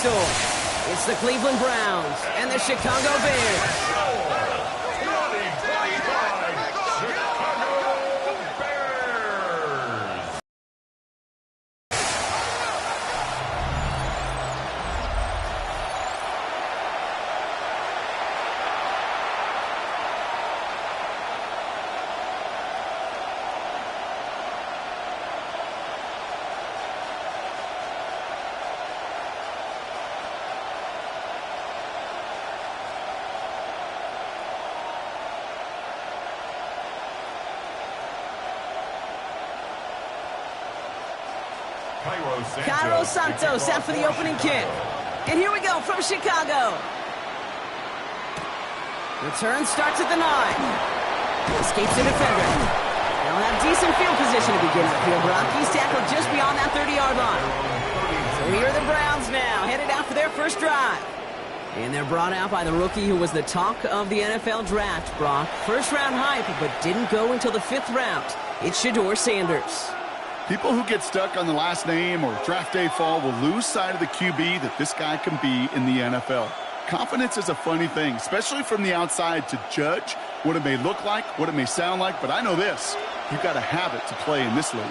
store. It's the Cleveland Browns and the Chicago Bears. Cairo Santos out for the opening kick. And here we go from Chicago. Return starts at the 9. Escapes the defender. They'll have decent field position to begin with here. Brock, he's tackled just beyond that 30-yard line. So here are the Browns now, headed out for their first drive. And they're brought out by the rookie who was the talk of the NFL draft, Brock. First-round hype, but didn't go until the 5th round. It's Shedeur Sanders. People who get stuck on the last name or draft day fall will lose sight of the QB that this guy can be in the NFL. Confidence is a funny thing, especially from the outside, to judge what it may look like, what it may sound like, but I know this. You've got to have it to play in this league.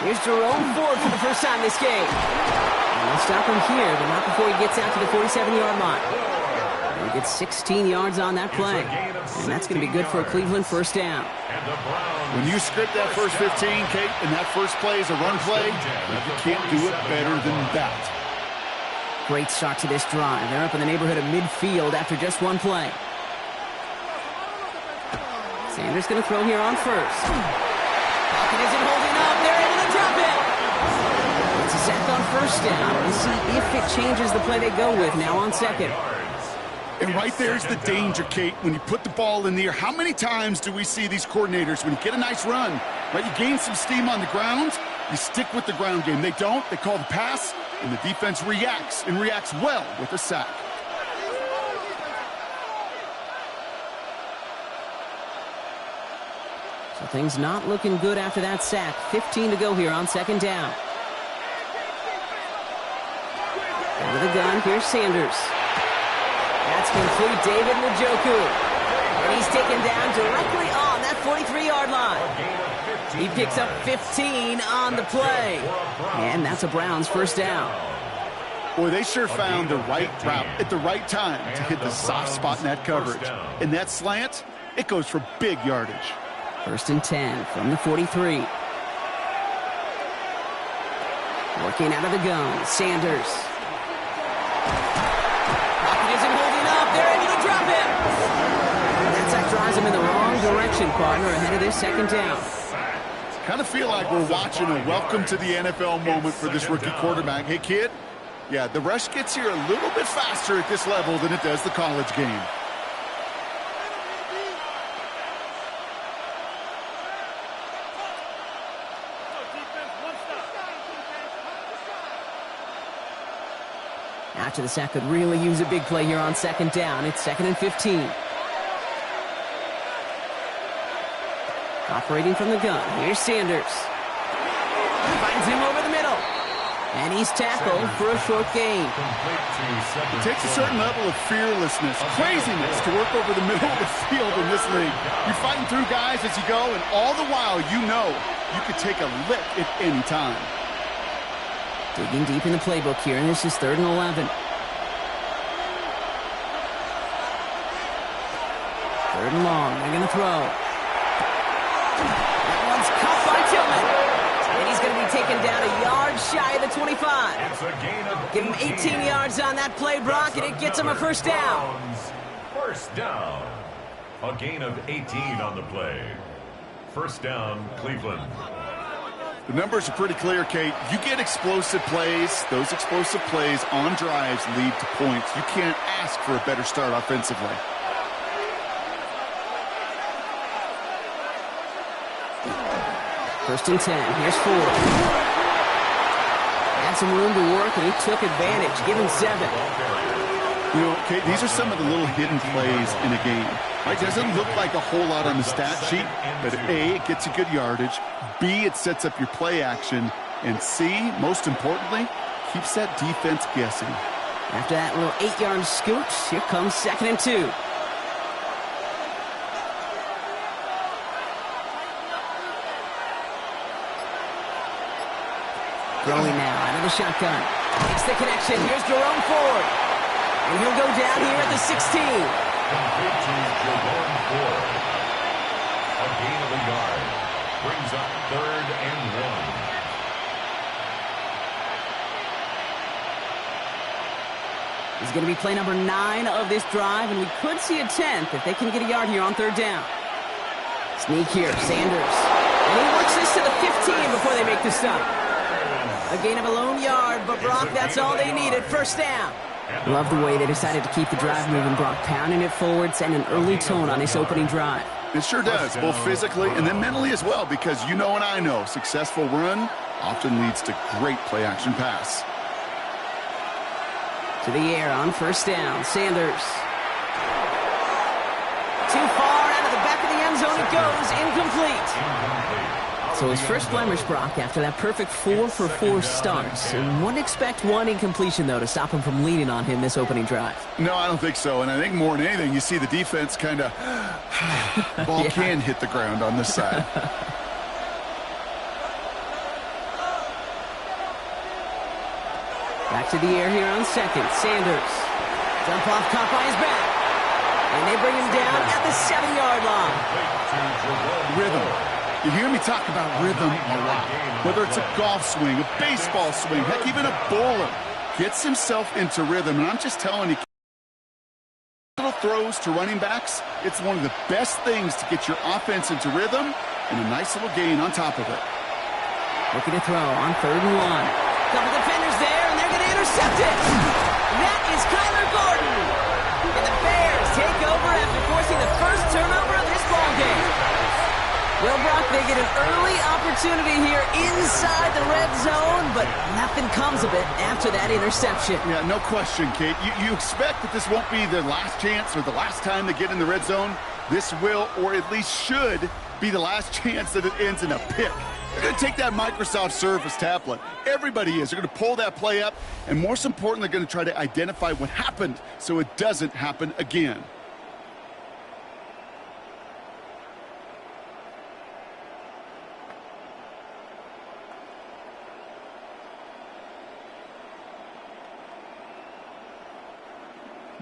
Here's Jerome Ford for the first time this game. And they'll stop him here, but not before he gets out to the 47-yard line. And he gets 16 yards on that play. And that's going to be good for a Cleveland first down. When you script that first 15, Kate, and that first play is a run play, you can't do it better than that. Great start to this drive. They're up in the neighborhood of midfield after just one play. Sanders going to throw here on first. Pocket isn't holding up. They're able to drop it. It's a sack on first down. We'll see if it changes the play they go with now on second. And right there's the danger, Kate, when you put the ball in the air. How many times do we see these coordinators, when you get a nice run, right, you gain some steam on the ground, you stick with the ground game. They don't. They call the pass, and the defense reacts, and reacts well with a sack. So things not looking good after that sack. 15 to go here on second down. Over the gun, here's Sanders. That's complete, David Njoku. And he's taken down directly on that 43-yard line. He picks up 15 on the play. And that's a Browns first down. Boy, they sure found the right route at the right time to hit the soft spot in that coverage. And that slant, it goes for big yardage. First and 10 from the 43. Working out of the gun, Sanders. They're able to drop him. That sack drives him in the wrong direction, partner, ahead of this second down. Kind of feel like we're watching a welcome to the NFL moment for this rookie quarterback. Hey, kid, yeah, the rush gets here a little bit faster at this level than it does the college game. After the sack could really use a big play here on second down. It's 2nd and 15. Operating from the gun. Here's Sanders. Finds him over the middle. And he's tackled for a short gain. It takes a certain level of fearlessness, craziness to work over the middle of the field in this league. You're fighting through guys as you go, and all the while you know you could take a lick at any time. Digging deep in the playbook here, and this is 3rd and 11. 3rd and long. They're going to throw. That one's caught by Tillman. And he's going to be taken down a yard shy of the 25. Give him 18 yards on that play, Brock, and it gets him a first down. First down. A gain of 18 on the play. First down, Cleveland. The numbers are pretty clear, Kate. You get explosive plays. Those explosive plays on drives lead to points. You can't ask for a better start offensively. First and 10. Here's Ford. Had some room to work, and he took advantage. Give him 7. You know, Kate, these are some of the little hidden plays in a game. It doesn't look like a whole lot on the stat sheet, but A, it gets you good yardage. B, it sets up your play action. And C, most importantly, keeps that defense guessing. After that little 8-yard scoot, here comes 2nd and 2. Throwing now out of the shotgun. Makes the connection. Here's Jerome Ford. And he'll go down here at the 16. Complete to Jerome Ford. A gain of a yard. Brings up 3rd and 1. This is going to be play number 9 of this drive, and we could see a 10th if they can get a yard here on 3rd down. Sneak here, Sanders. And he works this to the 15 before they make the stop. A gain of a lone yard, but Brock, that's all they needed. 1st down. Love the way they decided to keep the drive moving, Brock, pounding it forward, setting an early tone on this opening drive. It sure does, both physically and then mentally as well, because you know and I know, successful run often leads to great play-action pass. To the air on 1st down, Sanders. Too far out of the back of the end zone it goes, incomplete. So his first blemish, Brock, after that perfect 4-for-4 start. And wouldn't expect one incompletion, though, to stop him from leaning on him this opening drive. No, I don't think so. And I think more than anything, you see the defense kind of ball can hit the ground on this side. Back to the air here on 2nd. Sanders. Jump off, caught by his back. And they bring him down at the 7-yard line. Rhythm. You hear me talk about rhythm a lot. Whether it's a golf swing, a baseball swing, heck, even a bowler gets himself into rhythm. And I'm just telling you, little throws to running backs, it's one of the best things to get your offense into rhythm and a nice little gain on top of it. Looking to throw on 3rd and 1. Couple defenders there, and they're going to intercept it. That is Kyler Gordon. And the Bears take over after forcing the first turnover of this ball game. Well, Brock, they get an early opportunity here inside the red zone, but nothing comes of it after that interception. Yeah, no question, Kate. You expect that this won't be their last chance or the last time they get in the red zone. This will, or at least should, be the last chance that it ends in a pick. They're going to take that Microsoft Surface tablet. Everybody is. They're going to pull that play up, and most importantly, they're going to try to identify what happened so it doesn't happen again.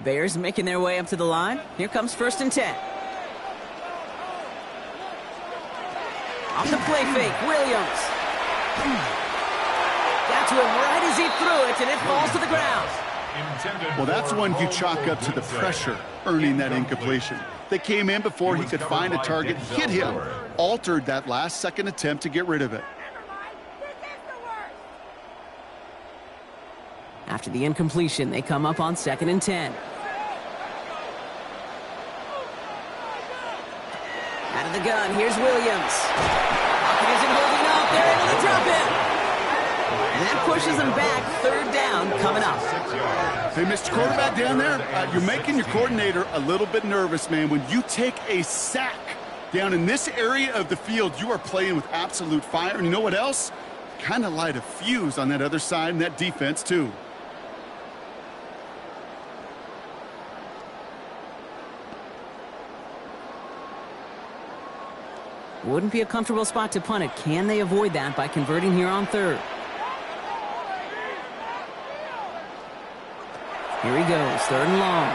Bears making their way up to the line. Here comes 1st and 10. Off the play fake, Williams. Got to him right as he threw it, and it falls to the ground. Well, that's one you chalk up to the pressure, earning that incompletion. They came in before he could find a target, hit him, altered that last-second attempt to get rid of it. After the incompletion, they come up on 2nd and 10. Out of the gun, here's Williams. Pocket isn't holding up. They're able to drop him. And that pushes them back. 3rd down coming up. Hey, Mr. Quarterback down there, you're making your coordinator a little bit nervous, man. When you take a sack down in this area of the field, you are playing with absolute fire. And you know what else? Kind of light a fuse on that other side and that defense, too. Wouldn't be a comfortable spot to punt it. Can they avoid that by converting here on 3rd? Here he goes, 3rd and long.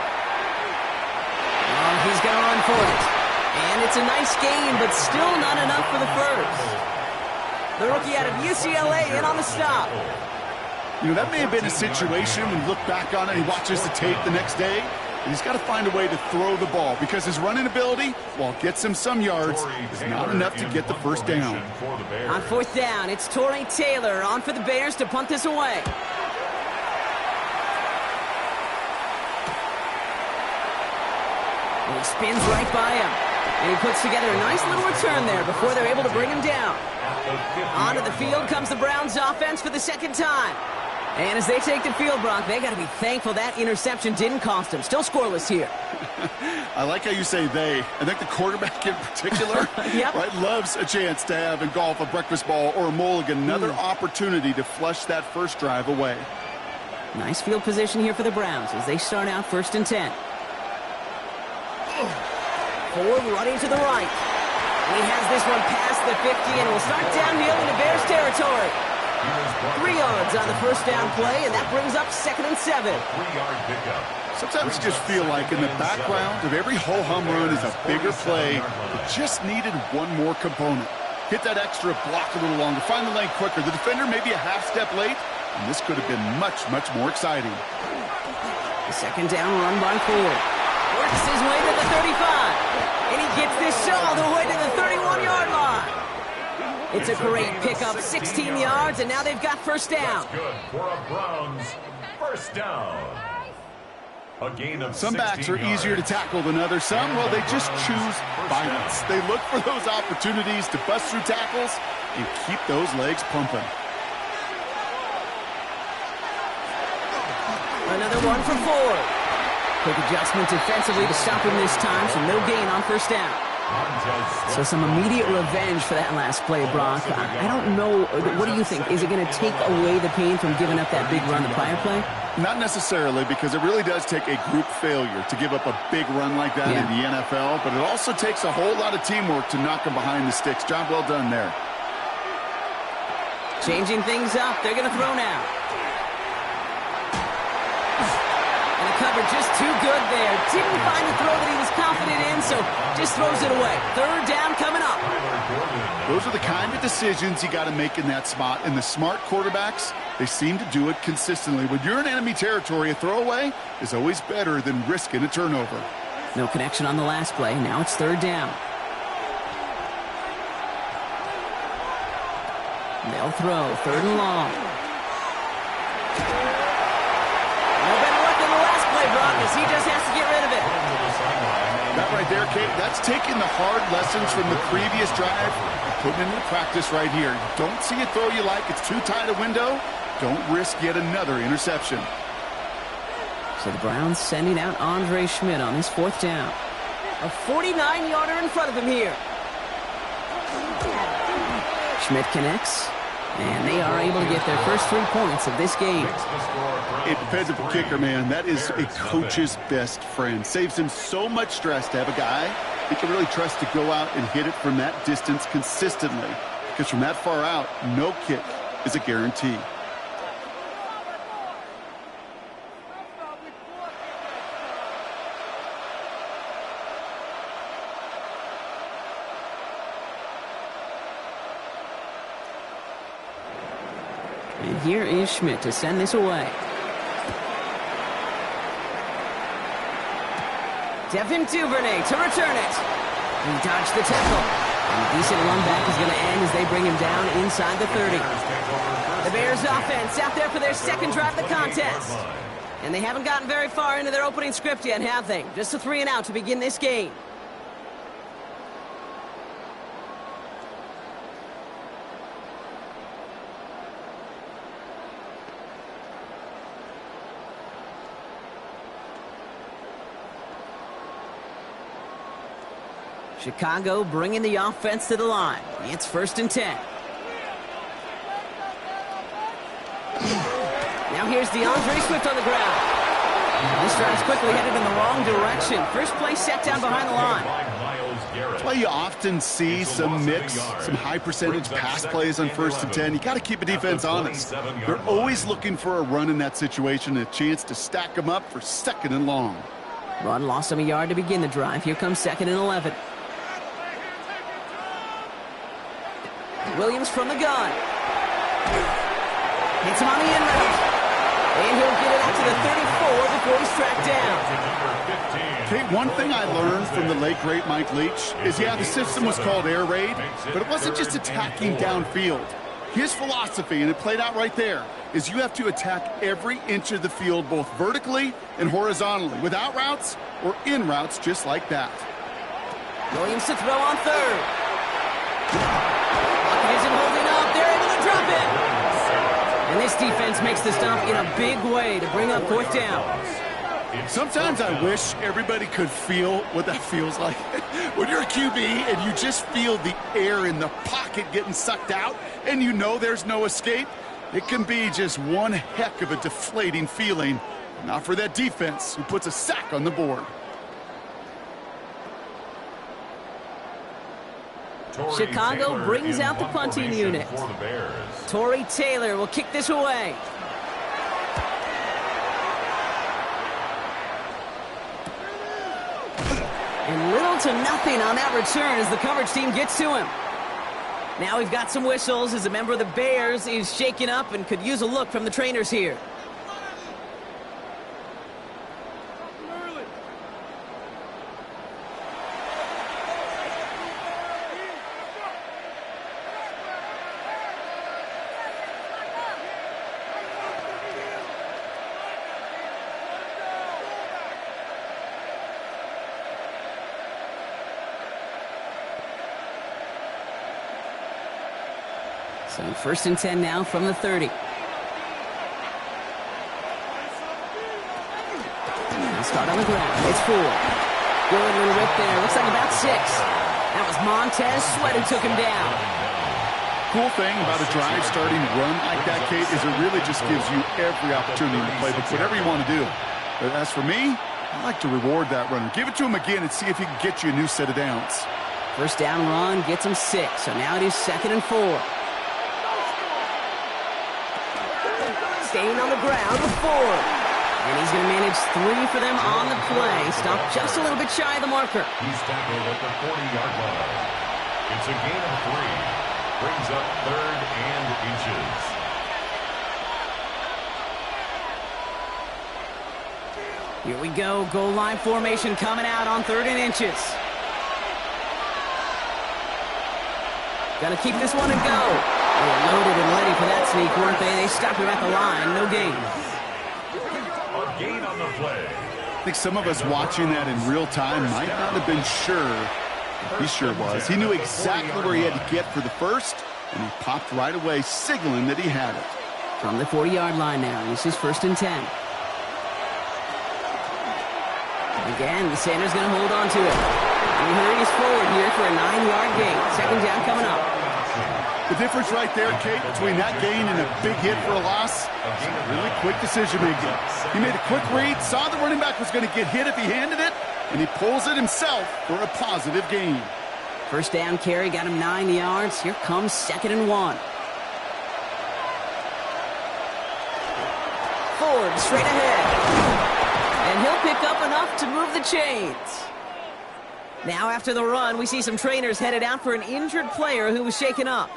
Oh, he's going to run for it. And it's a nice gain, but still not enough for the first. The rookie out of UCLA in on the stop. You know, that may have been a situation when you look back on it and he watches the tape the next day. And he's got to find a way to throw the ball because his running ability, while it gets him some yards, is not enough to get the 1st down. On 4th down, it's Torrey Taylor on for the Bears to punt this away. And he spins right by him. And he puts together a nice little return there before they're able to bring him down. Onto the field comes the Browns offense for the 2nd time. And as they take the field, Brock, they got to be thankful that interception didn't cost them. Still scoreless here. I like how you say they. I think the quarterback in particular right, loves a chance to have in golf a breakfast ball or a mulligan, another opportunity to flush that first drive away. Nice field position here for the Browns as they start out 1st and 10. Ford running to the right. He has this one past the 50 and will start downhill into Bears territory. 3 yards on the first down play, and that brings up 2nd and 7. 3-yard pickup. Sometimes you just feel like in the background of every ho-hum run is a bigger play that just needed one more component. Hit that extra block a little longer, find the lane quicker. The defender may be a half step late, and this could have been much, much more exciting. The 2nd down run by Ford. Works his way to the 35. And he gets this shot all the way to the 31-yard line. It's a great pickup, 16 yards, and now they've got 1st down. That's good for a Browns 1st down. A gain of Some backs are 16 easier to yards. tackle than others. Some, well, they just choose violence. They look for those opportunities to bust through tackles and keep those legs pumping. Another one for Ford. Quick adjustment defensively to stop him this time, so no gain on 1st down. So some immediate revenge for that last play, Brock. I don't know. What do you think? Is it going to take away the pain from giving up that big run the prior play? Not necessarily, because it really does take a group failure to give up a big run like that in the NFL, but it also takes a whole lot of teamwork to knock them behind the sticks. Job well done there. Changing things up. They're going to throw now. And the cover just too good there. Didn't find the throw that he was confident in, so just throws it away. 3rd down coming up. Those are the kind of decisions you got to make in that spot. And the smart quarterbacks, they seem to do it consistently. When you're in enemy territory, a throwaway is always better than risking a turnover. No connection on the last play. Now it's 3rd down. They'll throw 3rd and long. No better luck than the last play, Brock, as he just has to get rid of it. That right there, Kate, that's taking the hard lessons from the previous drive and putting it into practice right here. Don't see a throw you like. It's too tight a window. Don't risk yet another interception. So the Browns sending out Andre Schmidt on this 4th down. A 49-yarder in front of him here. Schmidt connects, and they are able to get their first 3 points of this game. It depends on the kicker, man. That is a coach's best friend. Saves him so much stress to have a guy he can really trust to go out and hit it from that distance consistently. Because from that far out, no kick is a guarantee. And here is Schmidt to send this away. Devin Duvernay to return it. He dodged the tackle. And a decent run back is going to end as they bring him down inside the 30. The Bears offense out there for their 2nd drive of the contest. And they haven't gotten very far into their opening script yet, have they? Just a 3 and out to begin this game. Chicago bringing the offense to the line. It's 1st and 10. Now here's DeAndre Swift on the ground. This drive's quickly headed in the wrong direction. First play set down behind the line. That's why you often see some mix, some high percentage pass plays on 1st and 10. You got to keep a defense honest. They're always looking for a run in that situation, a chance to stack them up for 2nd and long. Run lost him a yard to begin the drive. Here comes 2nd and 11. Williams from the gun. Hits him on the end route. And he'll get it out to the 34 before he's tracked down. Okay, one thing I learned from the late, great Mike Leach is, yeah, the system was called air raid, but it wasn't just attacking downfield. His philosophy, and it played out right there, is you have to attack every inch of the field, both vertically and horizontally, without routes or in routes just like that. Williams to throw on 3rd. Isn't holding up. They're able to drop it. And this defense makes the stop in a big way to bring up 4th down. Sometimes I wish everybody could feel what that feels like. When you're a QB and you just feel the air in the pocket getting sucked out and you know there's no escape, It can be just one heck of a deflating feeling. Not for that defense, who puts a sack on the board. Chicago brings out the punting unit. Tory Taylor will kick this away. And little to nothing on that return as the coverage team gets to him. Now we've got some whistles as a member of the Bears is shaken up and could use a look from the trainers here. So 1st and 10 now from the 30. Now start on the ground. It's 4. Good little rip there. Looks like about 6. That was Montez Sweat who took him down. Cool thing about a drive starting run like that, Kate, is it really just gives you every opportunity in the playbook, whatever you want to do. But as for me, I like to reward that runner. Give it to him again and see if he can get you a new set of downs. 1st down run gets him 6. So now it is 2nd and 4. Staying on the ground with Ford. And he's going to manage 3 for them on the play. Stopped just a little bit shy of the marker. He's tackled at the 40-yard line. It's a gain of 3. Brings up 3rd and inches. Here we go. Goal line formation coming out on 3rd and inches. Got to keep this one and go. They were loaded and ready for that sneak, weren't they? They stopped him at the line. No gain. A gain on the play. I think some of us watching that in real time might not have been sure. He sure was. He knew exactly where he had to get for the first, and he popped right away, signaling that he had it. From the 40-yard line now, this is 1st and 10. Again, the Sanders going to hold on to it. And he hurries forward here for a 9-yard gain. 2nd down coming up. The difference right there, Kate, between that gain and a big hit for a loss, really quick decision-making. He made a quick read, saw the running back was going to get hit if he handed it, and he pulls it himself for a positive gain. 1st down carry got him 9 yards. Here comes 2nd and 1. Ford straight ahead. And he'll pick up enough to move the chains. Now after the run, we see some trainers headed out for an injured player who was shaken up.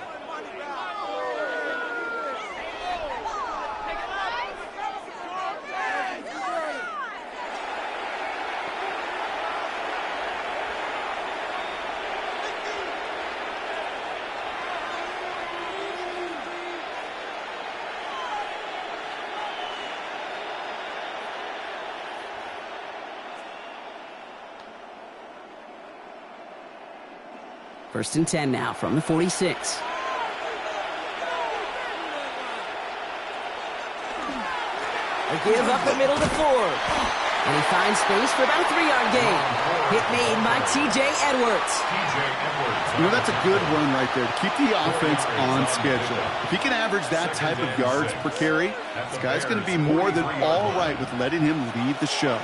First and 10 now from the 46. A give up the middle to Ford. And he finds space for about a 3-yard gain. Hit made by T.J. Edwards. You know, that's a good run right there to keep the offense on schedule. If he can average that type of yards per carry, this guy's going to be more than all right with letting him lead the show.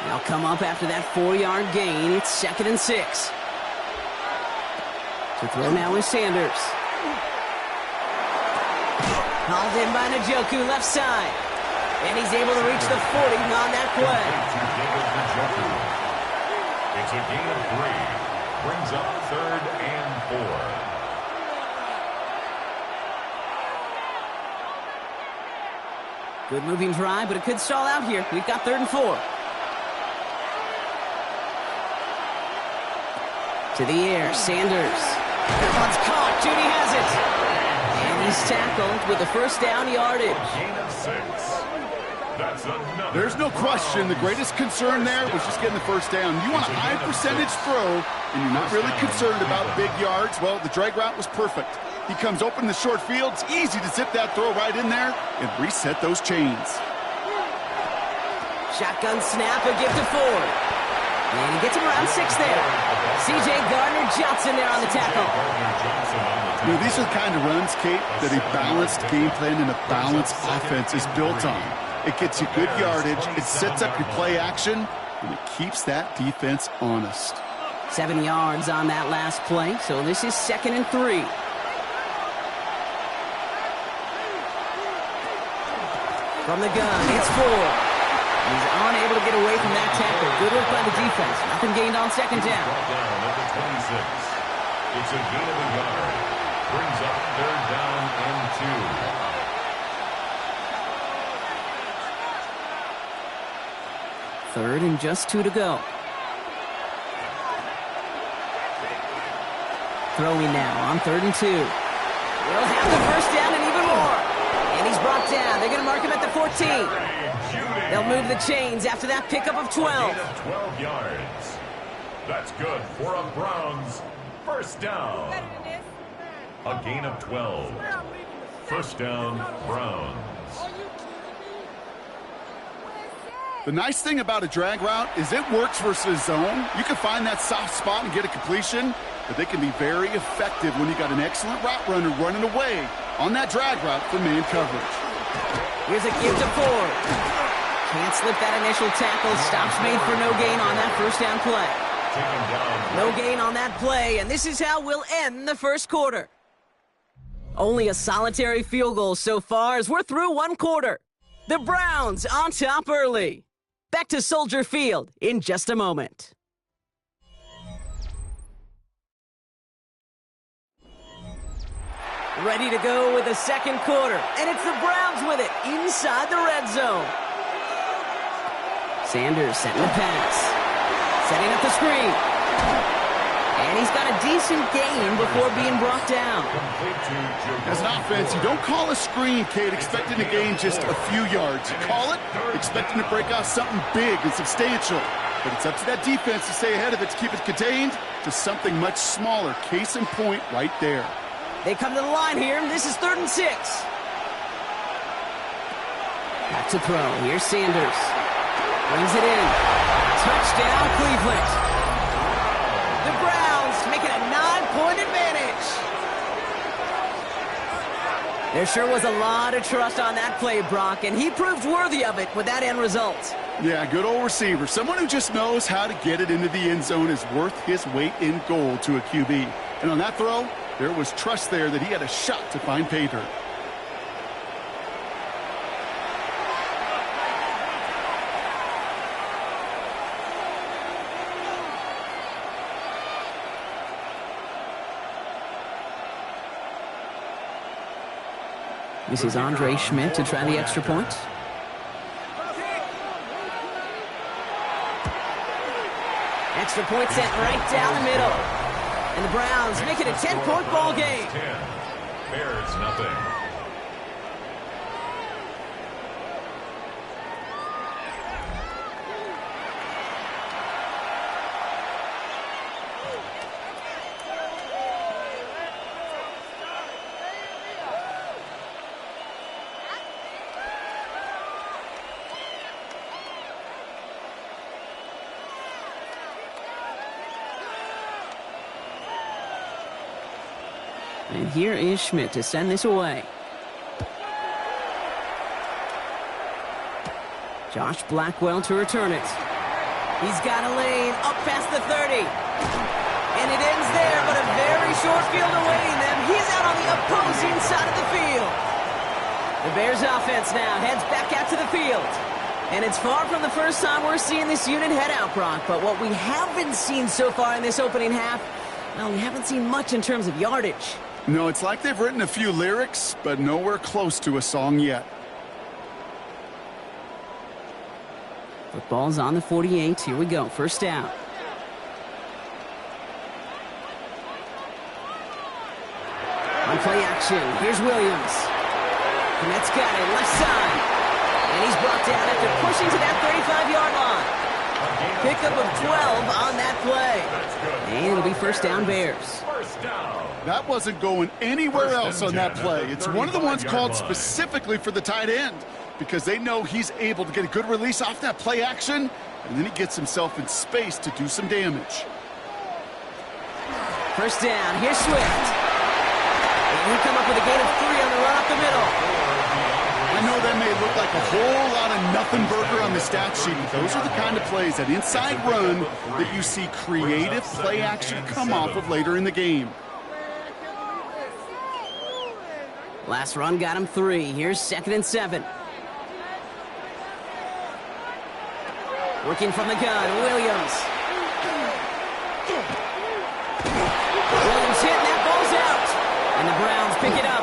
Now come up after that 4-yard gain. It's 2nd and 6. To throw now is Sanders. Hauled in by Njoku, left side. And he's able to reach the 40 on that play. It's a gain of 3. Brings up 3rd and 4. Good moving drive, but it could stall out here. We've got 3rd and 4. To the air, Sanders. That one's caught. Judy has it. And he's tackled with the 1st down yardage. Gain of 6. That's another. There's no question. The greatest concern there was just getting the 1st down. You want a high percentage throw, and you're not really concerned about big yards. Well, the drag route was perfect. He comes open in the short field. It's easy to zip that throw right in there and reset those chains. Shotgun snap, a give to Ford. And he gets him around 6 there. C.J. Gardner-Johnson there on the tackle. You know, these are the kind of runs, Kate, that a balanced game plan and a balanced offense is built on. It gets you good yardage, it sets up your play action, and it keeps that defense honest. 7 yards on that last play, so this is 2nd and 3. From the gun, it's Ford. He's unable to get away from that tackle. Good work by the defense. Nothing gained on 2nd down. Down at the 26. It's a gain of a yard. Brings up 3rd down and 2. 3rd and just 2 to go. Throwing now on 3rd and 2. We'll have the first down and even more. And he's brought down. They're going to mark him at the 14. They'll move the chains after that pickup of 12. A gain of 12 yards. That's good for a Browns first down. A gain of 12. First down, Browns. The nice thing about a drag route is it works versus zone. You can find that soft spot and get a completion, but they can be very effective when you got an excellent route runner running away on that drag route for man coverage. Here's a give to Ford. Can't slip that initial tackle. Stops made for no gain on that first down play. No gain on that play, and this is how we'll end the first quarter. Only a solitary field goal so far as we're through one quarter. The Browns on top early. Back to Soldier Field in just a moment. Ready to go with the second quarter, and it's the Browns with it inside the red zone. Sanders setting the pass, setting up the screen, and he's got a decent gain before being brought down. As an offense, you don't call a screen, Kate, expecting to gain just a few yards. You call it expecting to break off something big and substantial. But it's up to that defense to stay ahead of it, to keep it contained to something much smaller. Case in point right there. They come to the line here. This is 3rd and 6. Back to throw. Here's Sanders. Brings it in. Touchdown, Cleveland. The Browns making a 9-point advantage. There sure was a lot of trust on that play, Brock, and he proved worthy of it with that end result. Yeah, good old receiver. Someone who just knows how to get it into the end zone is worth his weight in gold to a QB. And on that throw, there was trust there that he had a shot to find pay dirt. This is Andre Schmidt to try the extra point. Extra point sent right down the middle. And the Browns make it a 10-point ball game. 10. Bears nothing. And here is Schmidt to send this away. Josh Blackwell to return it. He's got a lane up past the 30. And it ends there, but a very short field awaiting them. He's out on the opposing side of the field. The Bears offense now heads back out to the field. And it's far from the first time we're seeing this unit head out, Brock. But what we haven't seen so far in this opening half, well, we haven't seen much in terms of yardage. No, it's like they've written a few lyrics, but nowhere close to a song yet. Football's on the 48. Here we go. First down. On play action, here's Williams. Kmet's got it, left side. And he's brought down after pushing to that 35-yard line. Pickup of 12 on that play. And it'll be first down, Bears. That wasn't going anywhere else on that play. It's one of the ones called specifically for the tight end. because they know he's able to get a good release off that play action, and then he gets himself in space to do some damage. First down, here's Swift. And he come up with a gain of 3 on the run up the middle. I know that may look like a whole lot of nothing burger on the stat sheet, but those are the kind of plays, that inside run, that you see creative play action come off of later in the game. Last run got him 3. Here's 2nd and 7. Working from the gun, Williams. Williams hit, and that ball's out. And the Browns pick it up.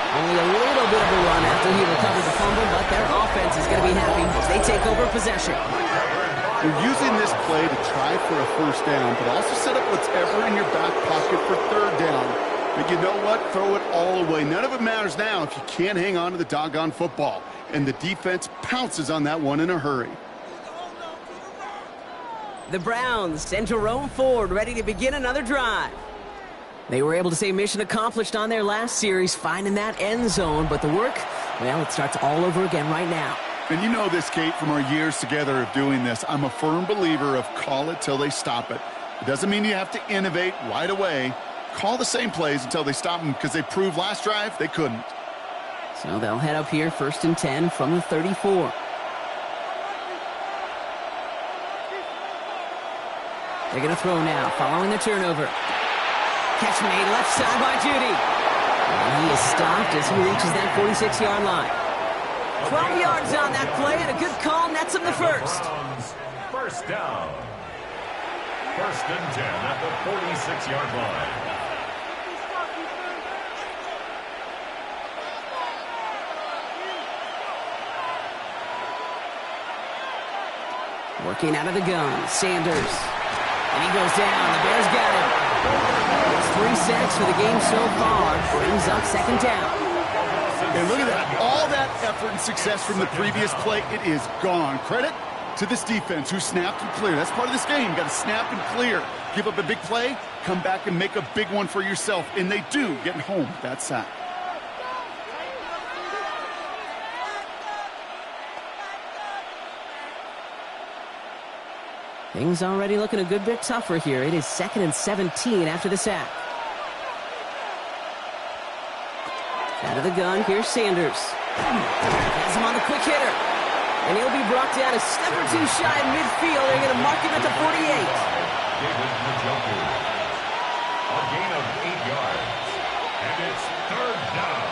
Only a little bit of a run after he recovered the fumble, but their offense is going to be happy as they take over possession. You're using this play to try for a first down, but also set up whatever in your back pocket for 3rd down. But you know what? Throw it all away. None of it matters now if you can't hang on to the doggone football. And the defense pounces on that one in a hurry. The Browns send Jerome Ford ready to begin another drive. They were able to say mission accomplished on their last series, finding that end zone. But the work, well, it starts all over again right now. And you know this, Kate, from our years together of doing this. I'm a firm believer of call it till they stop it. It doesn't mean you have to innovate right away. Call the same plays until they stop them, because they proved last drive they couldn't. So they'll head up here 1st and 10 from the 34. They're going to throw now, following the turnover. Catch made left side by Judy. And he is stopped as he reaches that 46-yard line. 12 yards on that play, and a good call nets him the first. First down. 1st and 10 at the 46-yard line. Working out of the gun, Sanders. And he goes down. The Bears got him. It's 3 sacks for the game so far. Brings up 2nd down. And look at that. All that effort and success from the previous play, it is gone. Credit to this defense who snapped and cleared. That's part of this game. You got to snap and clear. Give up a big play, come back and make a big one for yourself. And they do, getting home with that sack. Things already looking a good bit tougher here. It is 2nd and 17 after the sack. Out of the gun, here's Sanders. Has him on the quick hitter. And he'll be brought down a step or 2 shy of midfield. They're going to mark him at the 48. David Njoku. A gain of 8 yards. And it's 3rd down.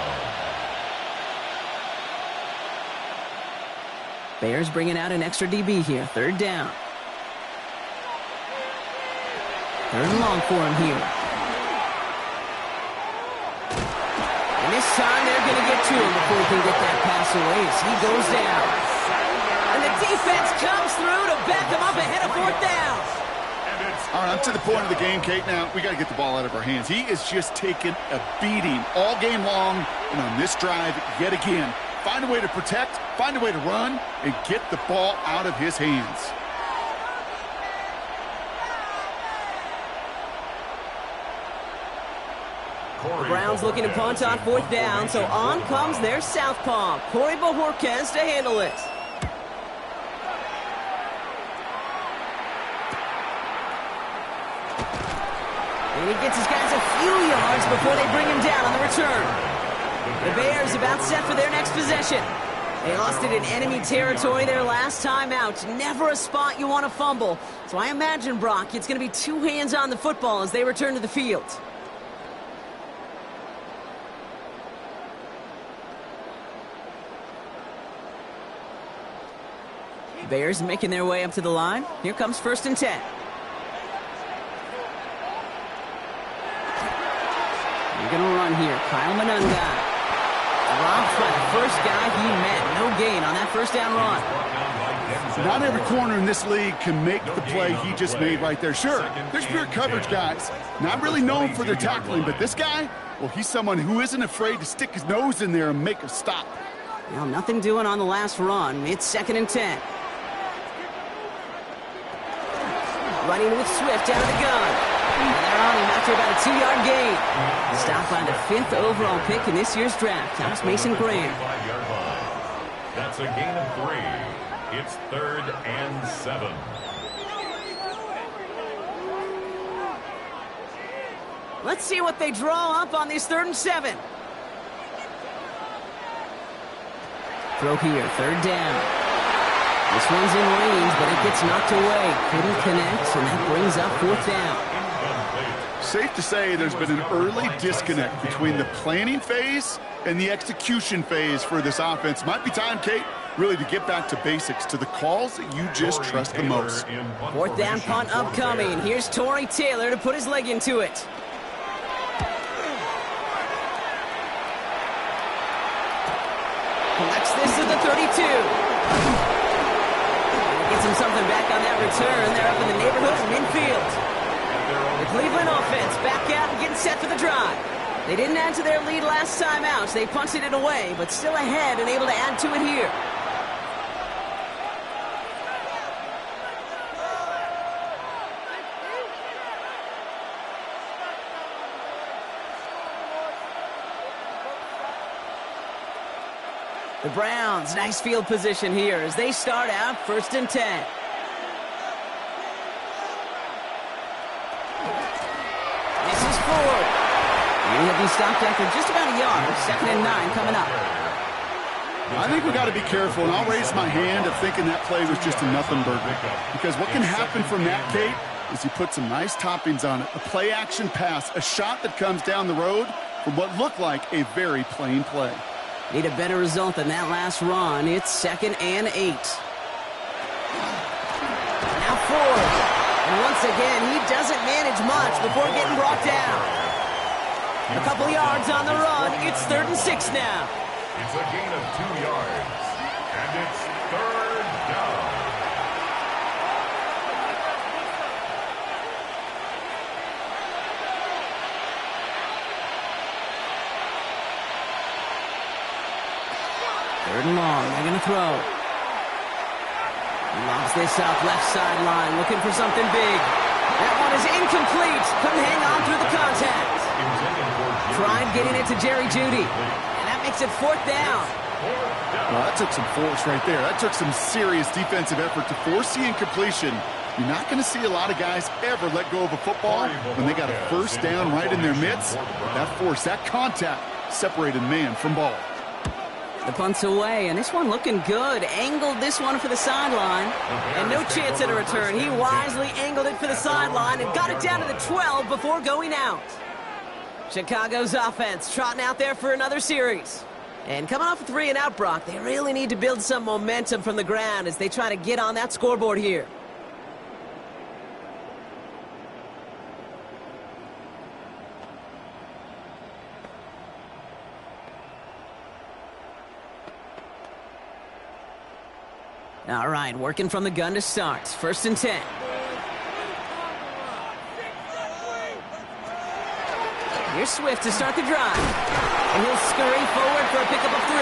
Bears bringing out an extra DB here. 3rd down. 3rd and long for him here. And this time they're going to get to him before he can get that pass away as he goes down. And the defense comes through to back him up ahead of 4th down. All right, I'm to the point of the game, Kate. Now, we got to get the ball out of our hands. He is just taking a beating all game long. And on this drive, yet again, find a way to protect, find a way to run, and get the ball out of his hands. The Browns looking to punt on 4th down, so on comes their southpaw, Corey Bojorquez, to handle it. And he gets his guys a few yards before they bring him down on the return. The Bears about set for their next possession. They lost it in enemy territory their last time out. Never a spot you want to fumble. So I imagine, Brock, it's going to be 2 hands on the football as they return to the field. Bears making their way up to the line. Here comes 1st and 10. They're going to run here. Kyle Monunga. Robbed by the first guy he met. No gain on that 1st down run. Not every corner in this league can make the play he just made right there. Sure, there's pure coverage guys. Not really known for their tackling, but this guy, well, he's someone who isn't afraid to stick his nose in there and make a stop. Well, nothing doing on the last run. It's 2nd and 10. Running with Swift out of the gun. And they're on him after about a 2-yard gain. Stopped by the 5th overall pick in this year's draft, Thomas Mason Graham. That's a gain of 3. It's 3rd and 7. Let's see what they draw up on these 3rd and 7. Throw here, 3rd down. This one's in range, but it gets knocked away. Couldn't connect, and that brings up 4th down. Safe to say there's been an early disconnect between the planning phase and the execution phase for this offense. Might be time, Kate, really to get back to basics, to the calls that you just trust the most. 4th down punt upcoming. Here's Tory Taylor to put his leg into it. Collects this to the 32. Gets him something back on that return. They're up in the neighborhood of midfield. The Cleveland offense back out and getting set for the drive. They didn't add to their lead last time out, so they punted it away, but still ahead and able to add to it here. The Browns, nice field position here as they start out 1st and 10. This is Ford. We have been stopped after just about a yard. 2nd and 9 coming up. I think we got to be careful, and I'll raise my hand of thinking that play was just a nothing burger. Because what can happen from that, Kate, is you put some nice toppings on it. A play-action pass, a shot that comes down the road from what looked like a very plain play. Need a better result than that last run. It's 2nd and 8. Now Ford. And once again, he doesn't manage much before getting brought down. A couple yards on the run. It's 3rd and 6 now. It's a gain of 2 yards. And it's 3rd down. Third and long. They're going to throw. He lobs this up left sideline, looking for something big. That one is incomplete. Couldn't hang on through the contact. Tried getting it to Jerry Jeudy. And that makes it 4th down. Well, that took some force right there. That took some serious defensive effort to force the incompletion. You're not going to see a lot of guys ever let go of a football when they got a 1st down right in their midst. That force, that contact, separated man from ball. The punt's away, and this one looking good. Angled this one for the sideline, and no chance at a return. He wisely angled it for the sideline and got it down to the 12 before going out. Chicago's offense trotting out there for another series. And coming off a 3 and out, Brock, they really need to build some momentum from the ground as they try to get on that scoreboard here. All right, working from the gun to start. 1st and 10. Here's Swift to start the drive. And he'll scurry forward for a pickup of 3.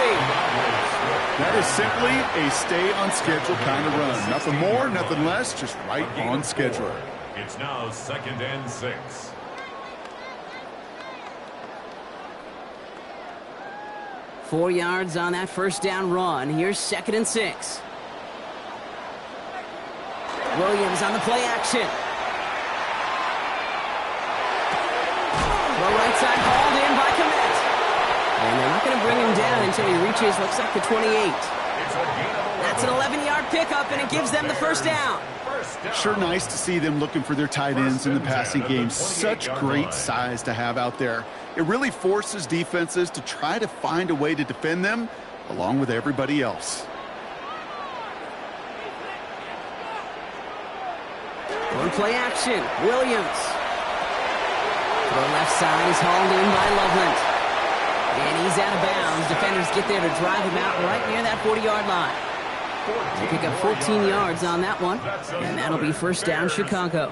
That is simply a stay-on-schedule kind of run. Nothing more, nothing less, just right on schedule. It's now 2nd and 6. Four yards on that 1st down run. Here's 2nd and 6. Williams on the play action. Throw right side, hauled in by Kmet. And they're not going to bring him down until he reaches, looks like the 28. That's an 11-yard pickup, and it gives them the 1st down. Sure nice to see them looking for their tight ends in the passing game. Such great size to have out there. It really forces defenses to try to find a way to defend them along with everybody else. One play action, Williams. To the left side is hauled in by Loveland. And he's out of bounds. Defenders get there to drive him out right near that 40-yard line. They pick up 14 yards on that one, and that'll be 1st down, Chicago.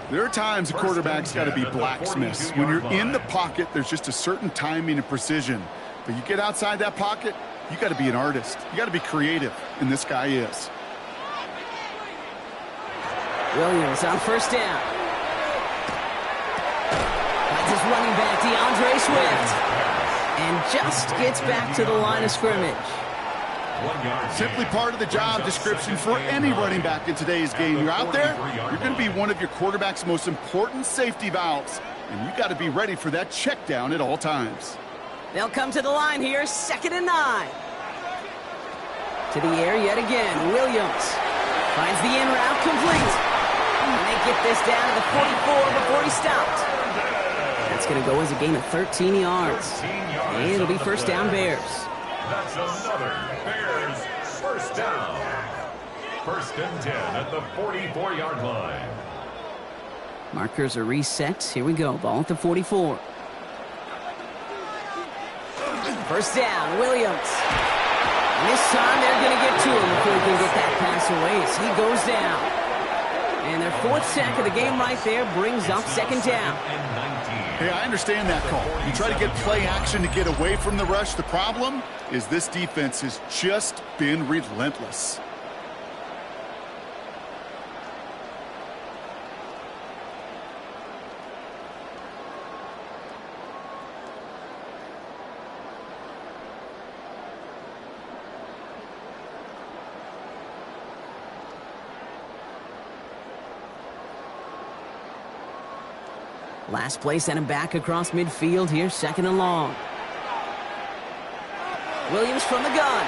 There are times a quarterback's got to be blacksmiths. When you're in the pocket, there's just a certain timing and precision. But you get outside that pocket, you got to be an artist. You got to be creative, and this guy is. Williams on 1st down. Finds his running back, DeAndre Swift. And just gets back to the line of scrimmage. 1 yard. Simply part of the job description for any running back in today's game. You're out there, you're going to be one of your quarterback's most important safety valves, and you got to be ready for that check down at all times. They'll come to the line here, 2nd and 9. To the air yet again, Williams finds the in route complete. And they get this down to the 44 before he stopped. That's going to go as a gain of 13 yards. And it'll be first down Bears. That's another Bears first down. 1st and 10 at the 44-yard line. Markers are reset. Here we go. Ball at the 44. First down, Williams. And this time they're going to get to him before he can get that pass away as he goes down. And their 4th sack of the game right there brings up 2nd down. Hey, I understand that call. You try to get play action to get away from the rush. The problem is this defense has just been relentless. Last play sent him back across midfield here, 2nd and long. Williams from the gun.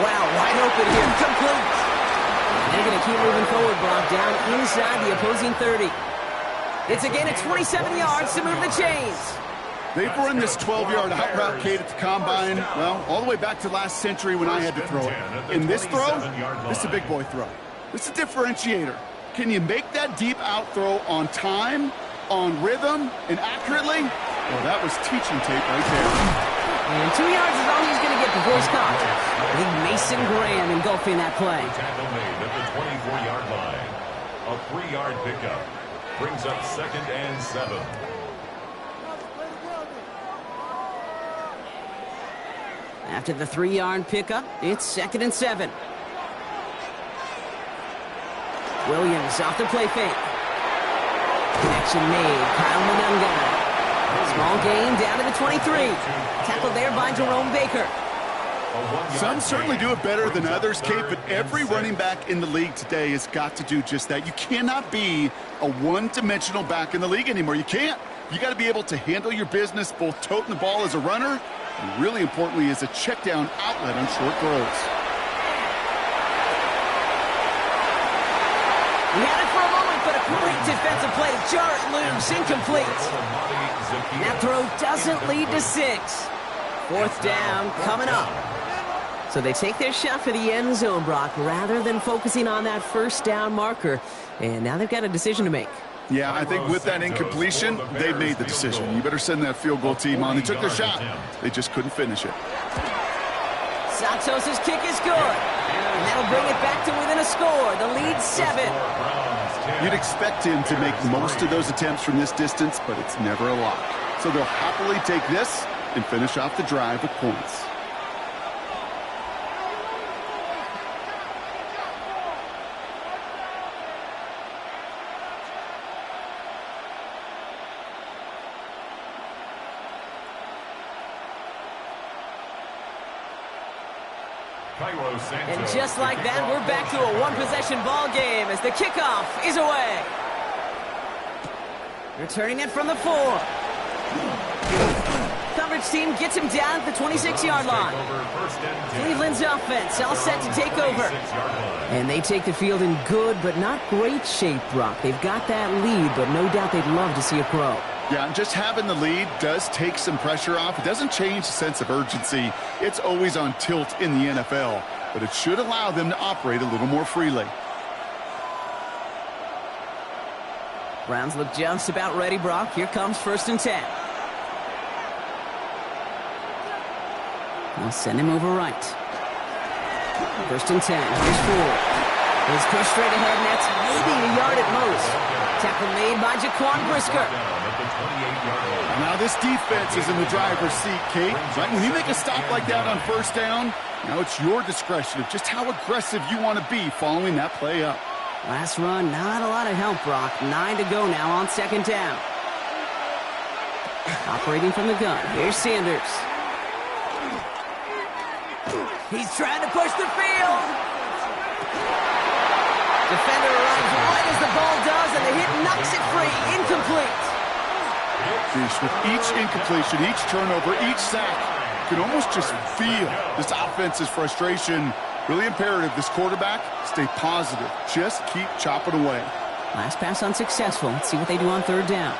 Wow, wide open here, complete. And they're going to keep moving forward, Brock, down inside the opposing 30. It's a gain of 27 yards to move the chains. They've run this 12-yard out route, Kate, at the combine, well, all the way back to last century when I had to throw it. In this throw, this is a big boy throw. This is a differentiator. Can you make that deep out throw on time, on rhythm, and accurately? Well, that was teaching tape right there. And 2 yards is all he's going to get before he's caught. Big Mason Graham engulfing that play. Tackle made at the 24-yard line. A 3-yard pickup brings up 2nd and 7. After the 3-yard pickup, it's 2nd and 7. Williams off the play fake. Connection made. Kyle Monunga. Small gain down to the 23. Tackled there by Jerome Baker. Some certainly do it better than others, Kate, but every running back in the league today has got to do just that. You cannot be a one-dimensional back in the league anymore. You can't. You got to be able to handle your business, both toting the ball as a runner, and really importantly as a check down outlet on short throws. He had it for a moment, but a great defensive play to jar it loose, incomplete. And that throw doesn't lead to 6. 4th down coming up. So they take their shot for the end zone, Brock, rather than focusing on that first down marker. And now they've got a decision to make. Yeah, I think with that incompletion, they made the decision. You better send that field goal team on. They took their shot. They just couldn't finish it. Santos' kick is good. And that'll bring it back to within a score. The lead 7. You'd expect him to make most of those attempts from this distance, but it's never a lock. So they'll happily take this and finish off the drive with points. And just like that, we're back to a one-possession ball game as the kickoff is away. Returning it from the 4. Coverage team gets him down at the 26-yard line. Cleveland's offense all set to take over. And they take the field in good but not great shape, Brock. They've got that lead, but no doubt they'd love to see it grow. Yeah, and just having the lead does take some pressure off. It doesn't change the sense of urgency. It's always on tilt in the NFL, but it should allow them to operate a little more freely. Browns look just about ready, Brock. Here comes 1st and 10. They'll send him over right. 1st and 10. Here's Ford. He's pushed straight ahead, and that's maybe a yard at most. Tackle made by Jaquan Brisker. Now this defense is in the driver's seat, Kate. Right? When you make a stop like that on 1st down, now it's your discretion of just how aggressive you want to be following that play up. Last run, not a lot of help, Brock. 9 to go now on 2nd down. Operating from the gun. Here's Sanders. He's trying to push the field. Defender arrives right as the ball does, and the hit knocks it free. Incomplete. With each incompletion, each turnover, each sack, you can almost just feel this offense's frustration. Really imperative this quarterback stay positive. Just keep chopping away. Last pass unsuccessful. Let's see what they do on third down.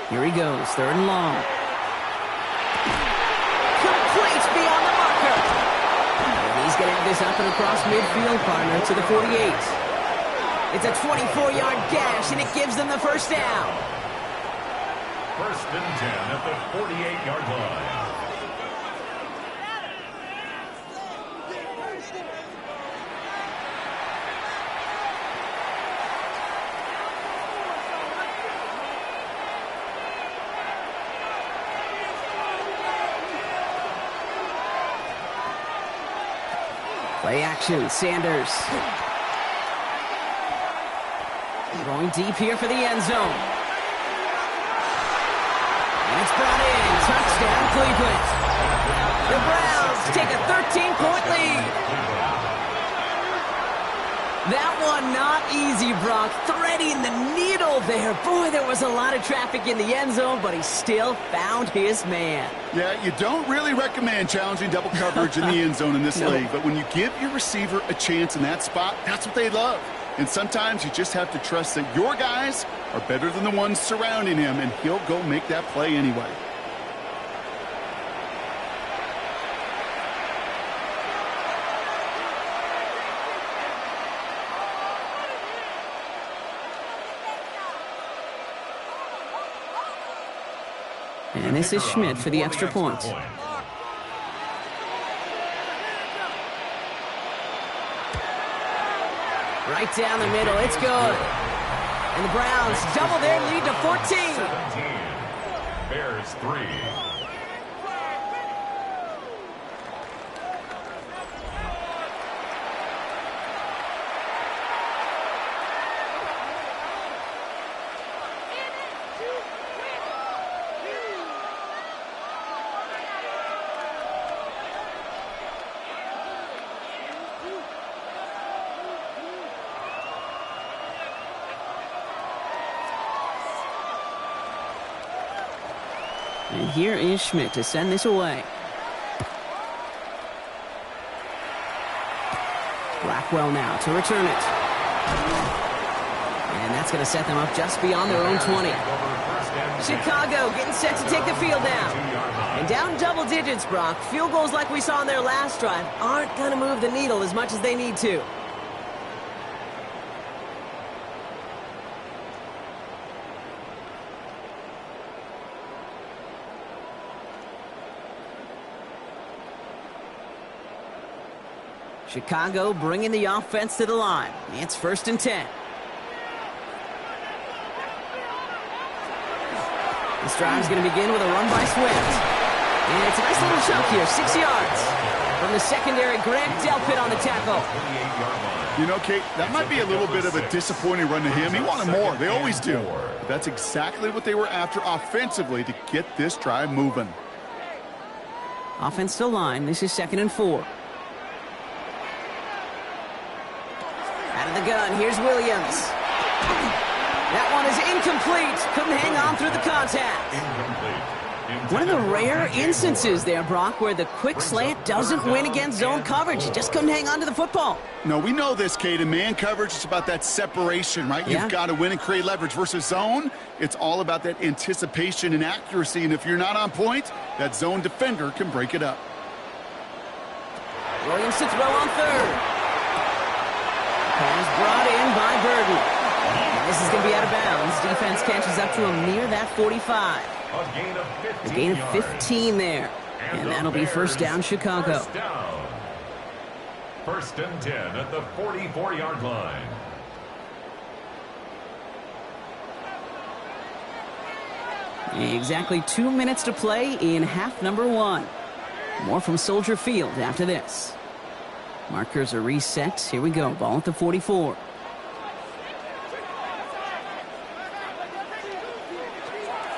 Here he goes, third and long. Complete beyond the marker. And he's going to have this up and across midfield, partner, to the 48. It's a 24-yard gash, and it gives them the first down. First and 10 at the 48-yard line. Play action, Sanders. Going deep here for the end zone. And it's brought in. Touchdown, Cleveland. The Browns take a 13-point lead. That one not easy, Brock. Threading the needle there. Boy, there was a lot of traffic in the end zone, but he still found his man. Yeah, you don't really recommend challenging double coverage in the end zone in this league, but when you give your receiver a chance in that spot, that's what they love. And sometimes you just have to trust that your guys are better than the ones surrounding him, and he'll go make that play anyway. And this is Schmidt for the extra point. Right down the middle, it's good. And the Browns double their lead to 14. 17. Bears 3. And here is Schmidt to send this away. Blackwell now to return it. And that's going to set them up just beyond their own 20. Chicago getting set to take the field now. And down double digits, Brock. Field goals like we saw in their last drive aren't going to move the needle as much as they need to. Chicago bringing the offense to the line. It's first and 10. This drive's going to begin with a run by Swift. And it's a nice little chunk here, 6 yards. From the secondary, Grant Delpit on the tackle. You know, Kate, that might be a little bit of a disappointing run to him. He wanted more. They always do. That's exactly what they were after offensively to get this drive moving. Offense to line. This is 2nd and 4. Out of the gun, here's Williams. That one is incomplete. Couldn't hang on through the contact. One of the rare instances there, Brock, where the quick slant doesn't win against zone coverage. He just couldn't hang on to the football. No, we know this, Kate. In man coverage, it's about that separation, right? Yeah. You've got to win and create leverage versus zone. It's all about that anticipation and accuracy. And if you're not on point, that zone defender can break it up. Williams to throw on third. Pass brought in by Burden. And this is going to be out of bounds. Defense catches up to him near that 45. A gain of 15 there. And that'll be first down, Chicago. First and 10 at the 44-yard line. Exactly 2 minutes to play in half number 1. More from Soldier Field after this. Markers are reset. Here we go. Ball at the 44.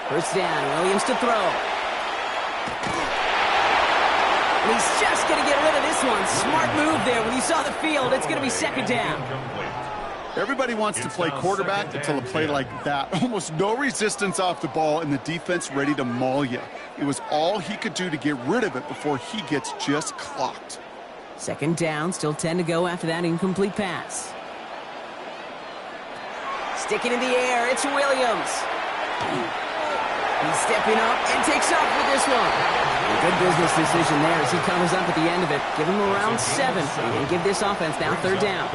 First down. Williams to throw. And he's just going to get rid of this one. Smart move there. When you saw the field, it's going to be second down. Everybody wants to play quarterback until a play like that. Almost no resistance off the ball and the defense ready to maul you. It was all he could do to get rid of it before he gets just clocked. Second down, still 10 to go after that incomplete pass. Sticking in the air, it's Williams. He's stepping up and takes off with this one. A good business decision there as he covers up at the end of it. Give him around 7 and give this offense now third down.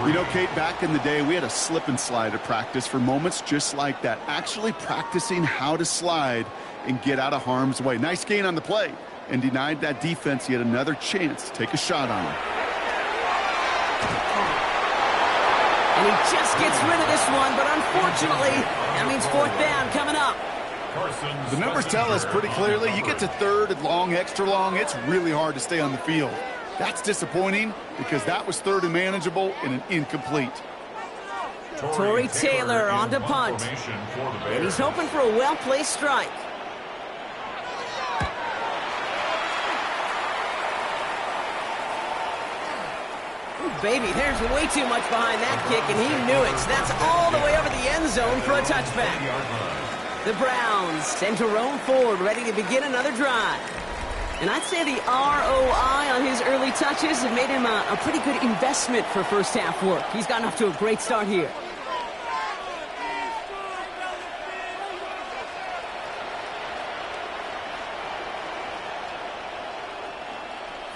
You know, Kate, back in the day, we had a slip and slide at practice for moments just like that. Actually practicing how to slide and get out of harm's way. Nice gain on the play and denied that defense yet another chance to take a shot on him. And he just gets rid of this one, but unfortunately, that means fourth down coming up. The numbers tell us pretty clearly, you get to third and long, extra long, it's really hard to stay on the field. That's disappointing because that was third and manageable and an incomplete. Tory Taylor on to punt. And he's hoping for a well-placed strike. Ooh, baby, there's way too much behind that kick, and he knew it. So that's all the way over the end zone for a touchback. The Browns send to roam forward, ready to begin another drive. And I'd say the ROI on his early touches have made him a pretty good investment for first half work. He's gotten off to a great start here.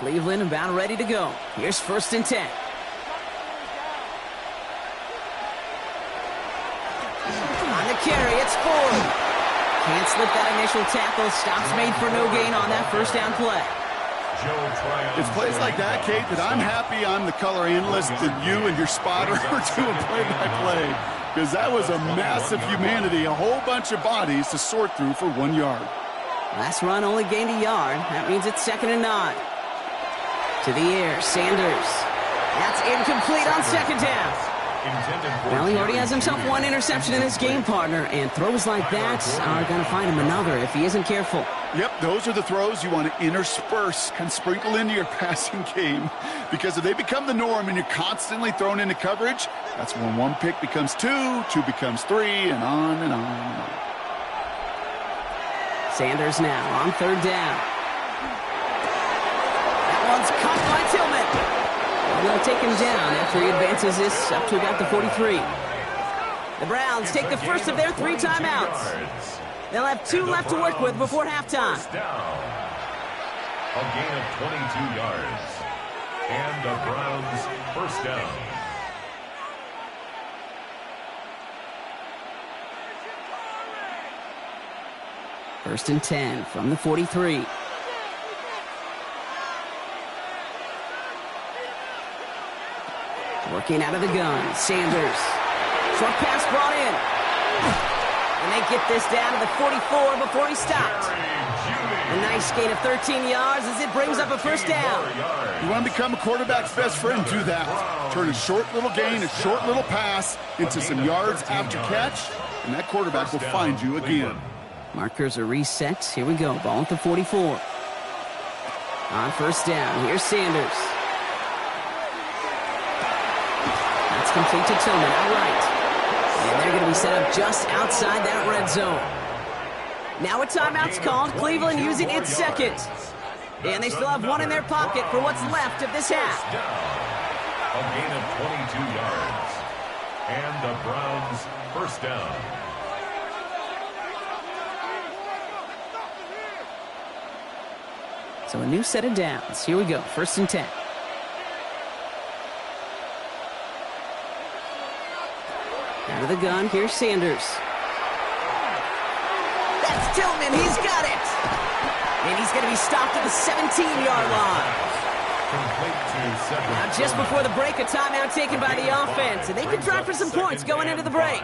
Cleveland about ready to go. Here's first and 10. On the carry, it's Ford. Can't slip that initial tackle. Stops made for no gain on that first down play. It's plays like that, Kate, that I'm happy I'm the color analyst and you and your spotter are doing play-by-play. Because that was a massive humanity, a whole bunch of bodies to sort through for 1 yard. Last run only gained a yard. That means it's second and 9. To the air, Sanders. That's incomplete on second down. Well, he already has himself one interception in his game, partner, and throws like that are going to find him another if he isn't careful. Yep, those are the throws you want to intersperse, can sprinkle into your passing game, because if they become the norm and you're constantly thrown into coverage, that's when one pick becomes 2, 2 becomes 3, and on and on and on. Sanders now on third down. One's caught by Tillman. They'll take him down after he advances this up to about the 43. The Browns take the first of their 3 timeouts. They'll have 2 left to work with before halftime. A gain of 22 yards. And the Browns first down. First and 10 from the 43. Working out of the gun, Sanders. Short pass brought in. And they get this down to the 44 before he stopped. A nice gain of 13 yards as it brings up a first down. You want to become a quarterback's best friend, do that. Turn a short little gain, a short little pass into some yards after catch, and that quarterback will find you again. Markers are reset. Here we go. Ball at the 44. On first down, here's Sanders. That's complete to Tillman outright. And they're going to be set up just outside that red zone. Now a timeout's called. Cleveland using its second. And they still have 1 in their pocket for what's left of this half. A gain of 22 yards. And the Browns first down. So a new set of downs. Here we go. First and 10. Out of the gun, here's Sanders. That's Tillman, he's got it! And he's going to be stopped at the 17-yard line. Now just before the break, a timeout taken by the offense, and they can try for some points going into the break.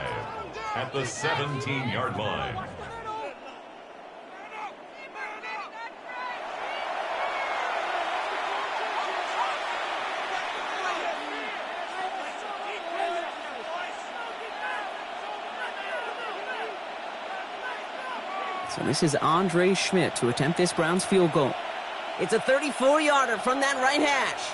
At the 17-yard line. So this is Andre Schmidt to attempt this Browns field goal. It's a 34-yarder from that right hash.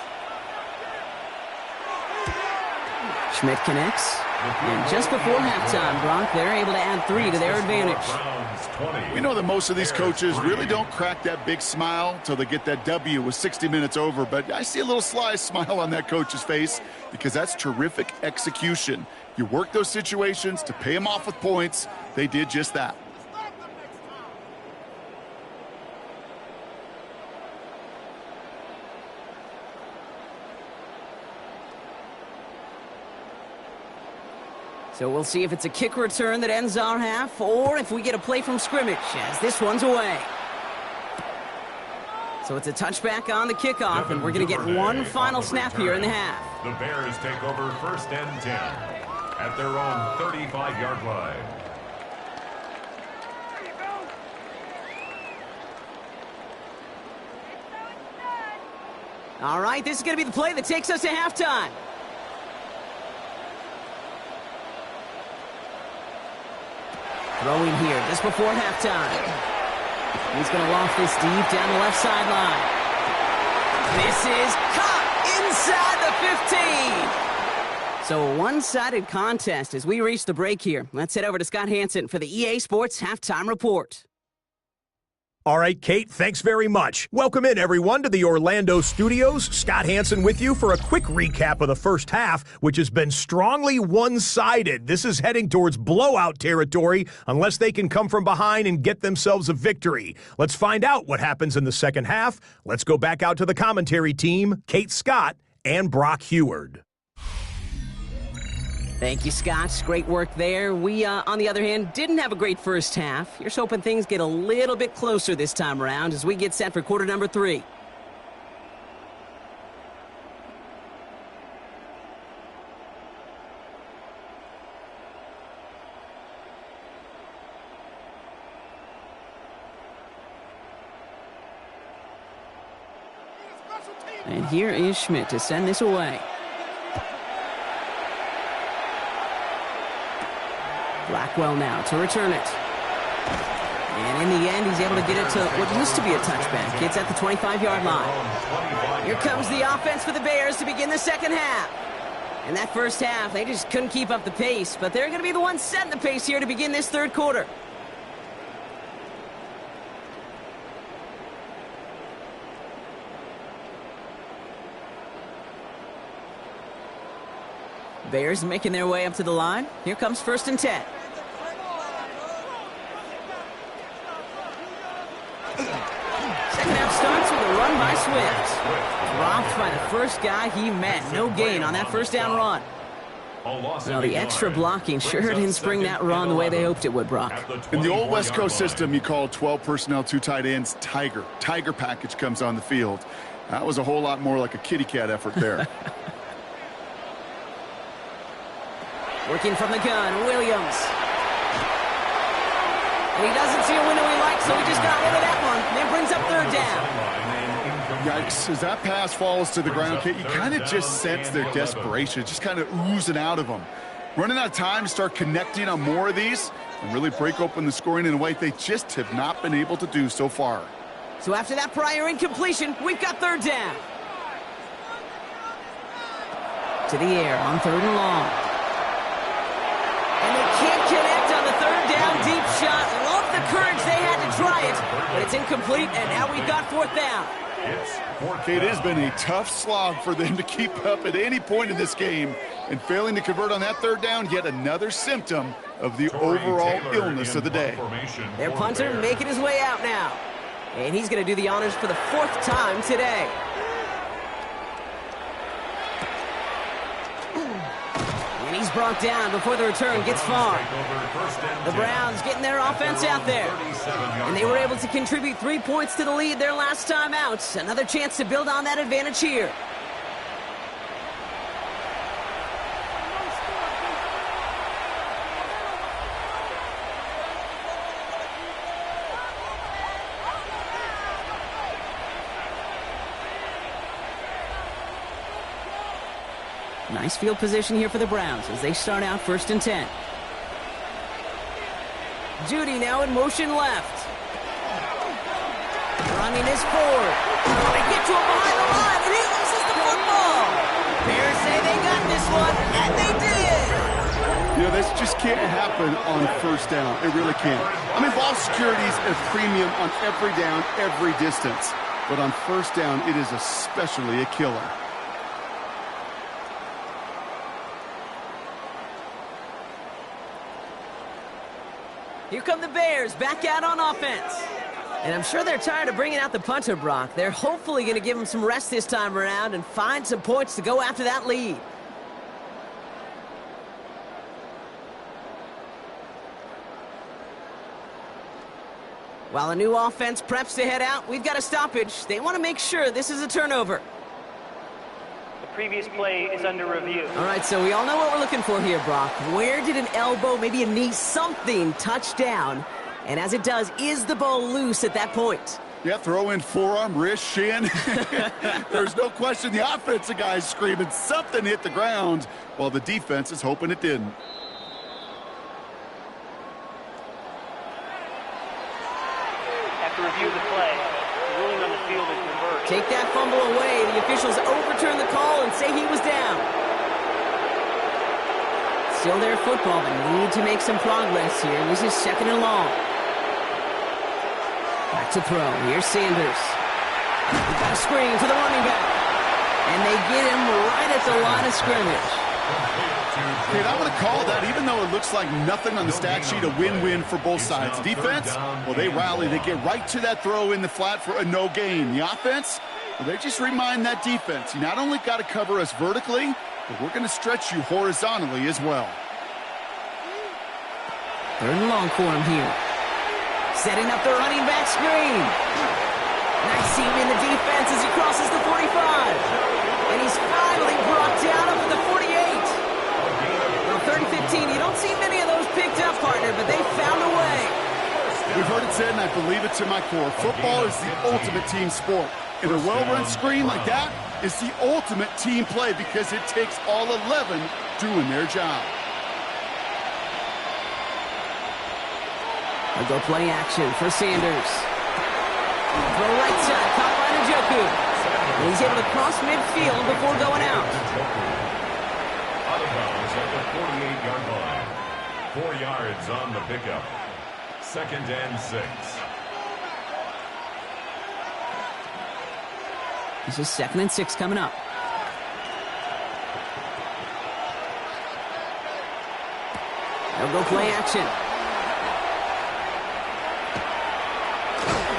Schmidt connects. And just before halftime, Brock, they're able to add 3 to their advantage. We know that most of these coaches really don't crack that big smile until they get that W with 60 minutes over, but I see a little sly smile on that coach's face because that's terrific execution. You work those situations to pay them off with points. They did just that. So we'll see if it's a kick return that ends our half or if we get a play from scrimmage as this one's away. So it's a touchback on the kickoff, and we're going to get one final snap here in the half. The Bears take over 1st and 10 at their own 35-yard line. All right, this is going to be the play that takes us to halftime. Throwing here just before halftime. He's going to loft this deep down the left sideline. This is caught inside the 15. So a one-sided contest as we reach the break here. Let's head over to Scott Hansen for the EA Sports Halftime Report. All right, Kate, thanks very much. Welcome in, everyone, to the Orlando studios. Scott Hansen with you for a quick recap of the first half, which has been strongly one-sided. This is heading towards blowout territory unless they can come from behind and get themselves a victory. Let's find out what happens in the second half. Let's go back out to the commentary team, Kate Scott and Brock Huard. Thank you, Scott. Great work there. We, on the other hand, didn't have a great first half. Here's hoping things get a little bit closer this time around as we get set for quarter number 3. And here is Schmidt to send this away. Blackwell now to return it. And in the end, he's able to get it to what used to be a touchback. It's at the 25-yard line. Here comes the offense for the Bears to begin the second half. In that first half, they just couldn't keep up the pace, but they're going to be the ones setting the pace here to begin this third quarter. Bears making their way up to the line. Here comes 1st and 10. Second half starts with a run by Swift. Dropped by the first guy he met. No gain on that first down run. Well, the extra blocking sure didn't spring that run the way they hoped it would, Brock. In the old West Coast system, you call 12 personnel, 2 tight ends, Tiger. Tiger package comes on the field. That was a whole lot more like a kitty cat effort there. Working from the gun, Williams. And he doesn't see a window he likes, so he just got rid of that one. Then brings up 3rd down. Yikes, as that pass falls to the ground, Kate, you kind of just sense their desperation, just kind of oozing out of them. Running out of time to start connecting on more of these and really break open the scoring in a way they just have not been able to do so far. So after that prior incompletion, we've got 3rd down. To the air on 3rd and long. And they can't connect on the 3rd down deep shot. Love the courage they had to try it, but it's incomplete, and now we've got 4th down. It has been a tough slog for them to keep up at any point in this game, and failing to convert on that 3rd down, yet another symptom of the overall illness of the day. Their punter making his way out now, and he's going to do the honors for the 4th time today. He's brought down before the return gets far. The Browns getting their offense out there. And they were able to contribute 3 points to the lead their last time out. Another chance to build on that advantage here. Nice field position here for the Browns as they start out 1st and 10. Judy now in motion left. Running his forward. They get to him behind the line, and he loses the football. Bears say they got this one, and they did. You know, this just can't happen on first down. It really can't. I mean, ball security is a premium on every down, every distance. But on first down, it is especially a killer. Here come the Bears, back out on offense. And I'm sure they're tired of bringing out the punter, Brock. They're hopefully going to give him some rest this time around and find some points to go after that lead. While a new offense preps to head out, we've got a stoppage. They want to make sure this is a turnover. The previous play is under review. All right, so we all know what we're looking for here, Brock. Where did an elbow, maybe a knee, something touch down? And as it does, is the ball loose at that point? Yeah, throw in forearm, wrist, shin. There's no question the offensive guy's screaming something hit the ground while the defense is hoping it didn't. After review of the play, the ruling on the field is reversed. Take that fumble away. The officials overturn the call and say he was down. Still their football, but need to make some progress here. This is second and long. Back to throw. Here's Sanders. He's got a screen to the running back. And they get him right at the line of scrimmage. Okay, I'm going to call that, even though it looks like nothing on the stat sheet, a win-win for both sides. Defense, well, they rally. They get right to that throw in the flat for a no gain. The offense, well, they just remind that defense, you not only got to cover us vertically, but we're going to stretch you horizontally as well. Third and long for him here. Setting up the running back screen. Nice seam in the defense as he crosses the 45. And he's finally brought down up at the 48. Now 30-15, you don't see many of those picked up, partner, but they found a way. We've heard it said, and I believe it to my core, football is the ultimate team sport. And a well-run screen like that is the ultimate team play because it takes all 11 doing their job. They'll go play action for Sanders. Throw right side, caught by Njoku. And he's able to cross midfield before going out. Out of bounds at the 48-yard line. 4 yards on the pickup. Second and 6. This is second and 6 coming up. They'll go play action.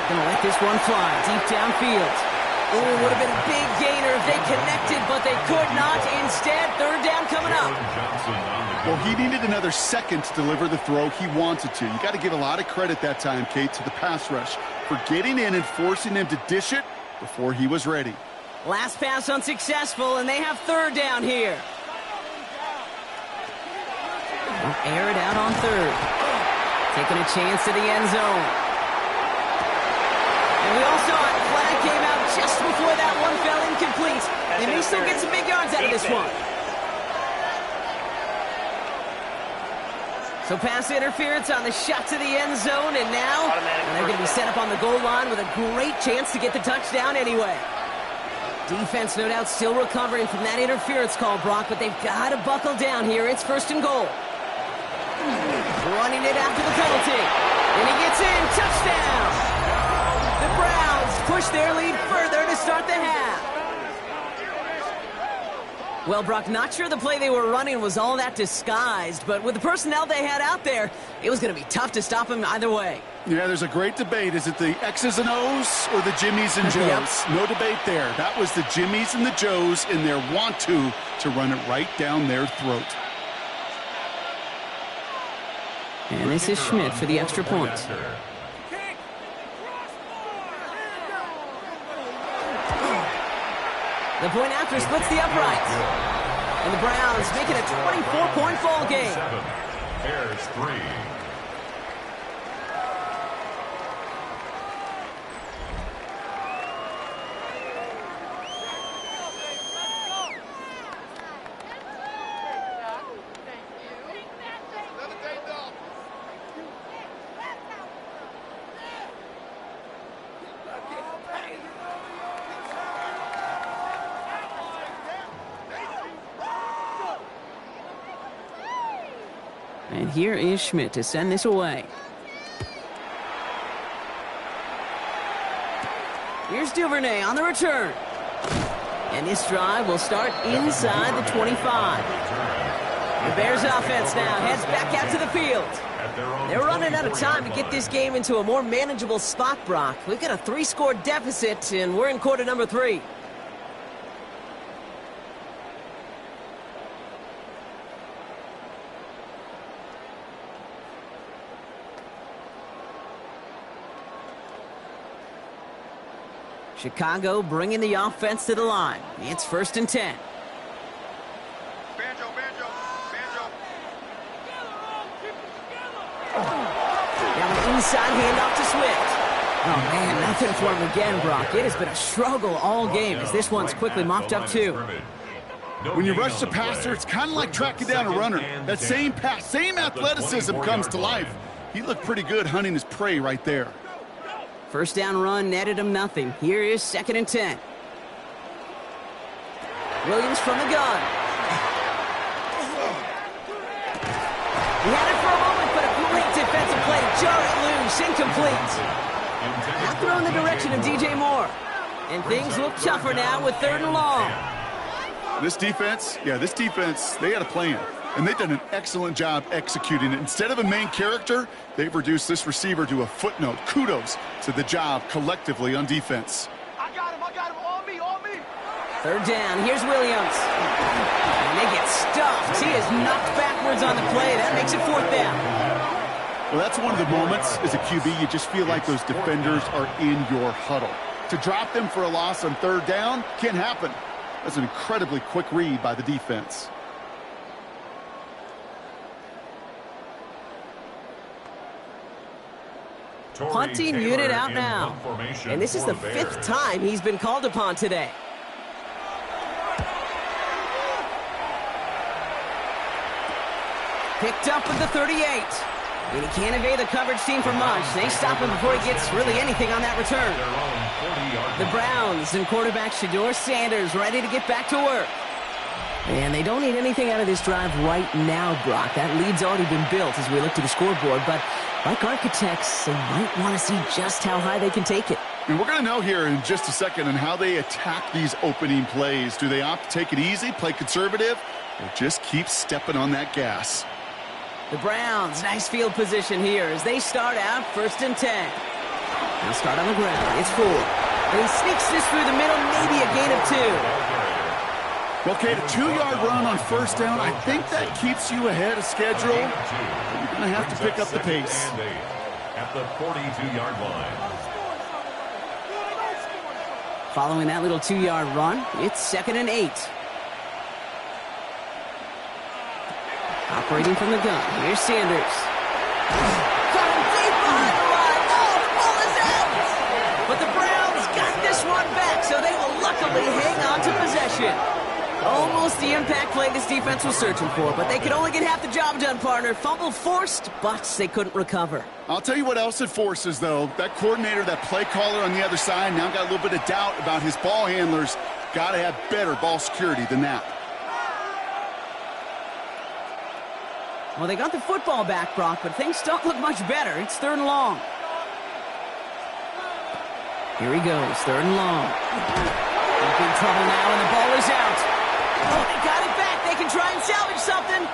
Gonna let this one fly deep downfield. Oh, would have been a big gainer if they connected, but they could not. Instead, third down coming up. Well, he needed another second to deliver the throw he wanted to. You got to give a lot of credit that time, Kate, to the pass rush for getting in and forcing him to dish it before he was ready. Last pass unsuccessful, and they have third down here. They'll air it out on third. Taking a chance to the end zone. And we all saw it. Flag came out just before that one fell incomplete. They may still get some big yards out of this one. So pass interference on the shot to the end zone, and now they're going to be set up on the goal line with a great chance to get the touchdown anyway. Defense, no doubt, still recovering from that interference call, Brock, but they've got to buckle down here. It's first and goal. Running it after the penalty. And he gets in. Touchdown! The Browns push their lead further to start the half. Well, Brock, not sure the play they were running was all that disguised, but with the personnel they had out there, it was going to be tough to stop him either way. Yeah, there's a great debate. Is it the X's and O's or the Jimmies and Joes? No debate there. That was the Jimmies and the Joes in their want-to run it right down their throat. And this is Schmidt for the extra point. The point after splits the uprights. And the Browns make it a 24-point ball game. 7, Bears 3. And here is Schmidt to send this away. Here's Duvernay on the return. And this drive will start inside the 25. The Bears offense now heads back out to the field. They're running out of time to get this game into a more manageable spot, Brock. We've got a 3-score deficit, and we're in quarter number 3. Chicago bringing the offense to the line. It's 1st and 10. Now an inside handoff to Swift. Oh, man, nothing for him again, Brock. It has been a struggle all game as this one's quickly mopped up, too. When you rush the passer, it's kind of like tracking down a runner. That same pass, same athleticism comes to life. He looked pretty good hunting his prey right there. First down run netted him nothing. Here is 2nd and 10. Williams from the gun. He had it for a moment, but a great defensive play to jar it loose. Incomplete. Now throw in the direction of DJ Moore. And things look tougher now with 3rd and long. This defense, they had a plan. And they've done an excellent job executing it. Instead of a main character, they've reduced this receiver to a footnote. Kudos to the job collectively on defense. I got him, on me. 3rd down, here's Williams. And they get stuffed. He is knocked backwards on the play. That makes it 4th down. Well, that's one of the moments as a QB you just feel like those defenders are in your huddle. To drop them for a loss on 3rd down can't happen. That's an incredibly quick read by the defense. Punting unit out now. And this is the 5th time he's been called upon today. Picked up with the 38. And he can't evade the coverage team for much. They stop him before he gets really anything on that return. The Browns and quarterback Shedeur Sanders ready to get back to work. And they don't need anything out of this drive right now, Brock. That lead's already been built as we look to the scoreboard. But like architects, they might want to see just how high they can take it. And we're going to know here in just a second on how they attack these opening plays. Do they opt to take it easy, play conservative, or just keep stepping on that gas? The Browns, nice field position here as they start out 1st and 10. They'll start on the ground. It's 4. And he sneaks this through the middle, maybe a gain of 2. Well, Kate, a 2-yard run on 1st down, I think that keeps you ahead of schedule. You're going to have to pick up the pace. At the 42-yard line. Following that little 2-yard run, it's 2nd and 8. Operating from the gun, here's Sanders. Got him deep behind the line. Oh, the ball is out! But the Browns got this one back, so they will luckily hang on to possession. Almost the impact play this defense was searching for, but they could only get half the job done, partner. Fumble forced, but they couldn't recover. I'll tell you what else it forces, though. That coordinator, that play caller on the other side, now got a little bit of doubt about his ball handlers. Got to have better ball security than that. Well, they got the football back, Brock, but things don't look much better. It's 3rd and long. Here he goes, 3rd and long. He's in trouble now, and the ball is out. Oh, they got it back. They can try and salvage something.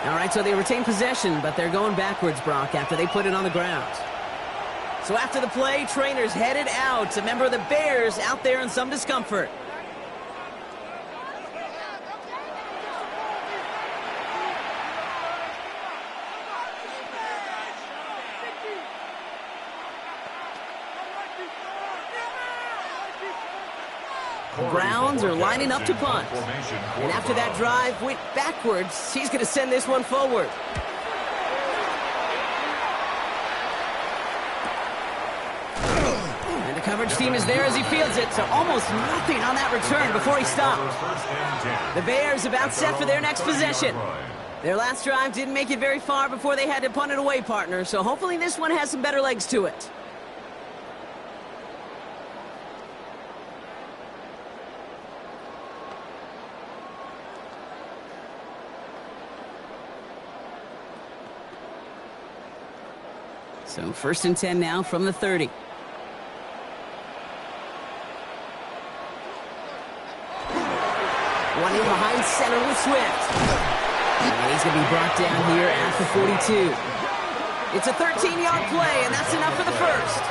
All right, so they retain possession, but they're going backwards, Brock, after they put it on the ground. So after the play, trainers headed out. A member of the Bears out there in some discomfort. The Browns are lining up to punt. And after that drive went backwards, he's going to send this one forward. And the coverage team is there as he fields it, so almost nothing on that return before he stopped. The Bears about set for their next possession. Their last drive didn't make it very far before they had to punt it away, partner, so hopefully this one has some better legs to it. So 1st and 10 now from the 30. Running behind center with Swift. And he's going to be brought down here at the 42. It's a 13-yard play, and that's enough for the first.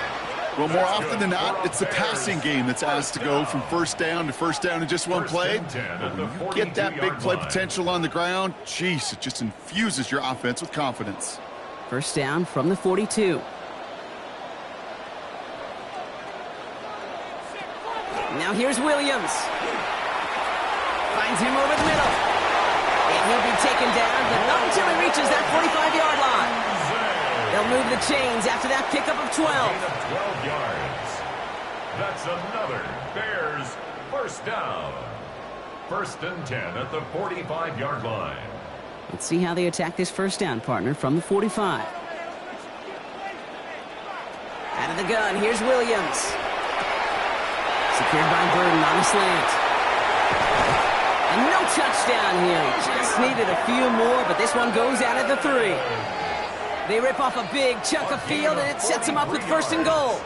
Well, more often than not, it's the passing game that's asked to go from first down in just one play. When you get that big play potential on the ground, geez, it just infuses your offense with confidence. 1st down from the 42. Now here's Williams. Finds him over the middle. And he'll be taken down, but not until he reaches that 45-yard line. They'll move the chains after that pickup of 12. 12 yards. That's another Bears 1st down. 1st and 10 at the 45-yard line. Let's see how they attack this 1st down, partner, from the 45. Out of the gun, here's Williams. Secured by Burden on the slant. And no touchdown here. Just needed a few more, but this one goes out at the 3. They rip off a big chunk of field, and it sets them up with 1st and goal.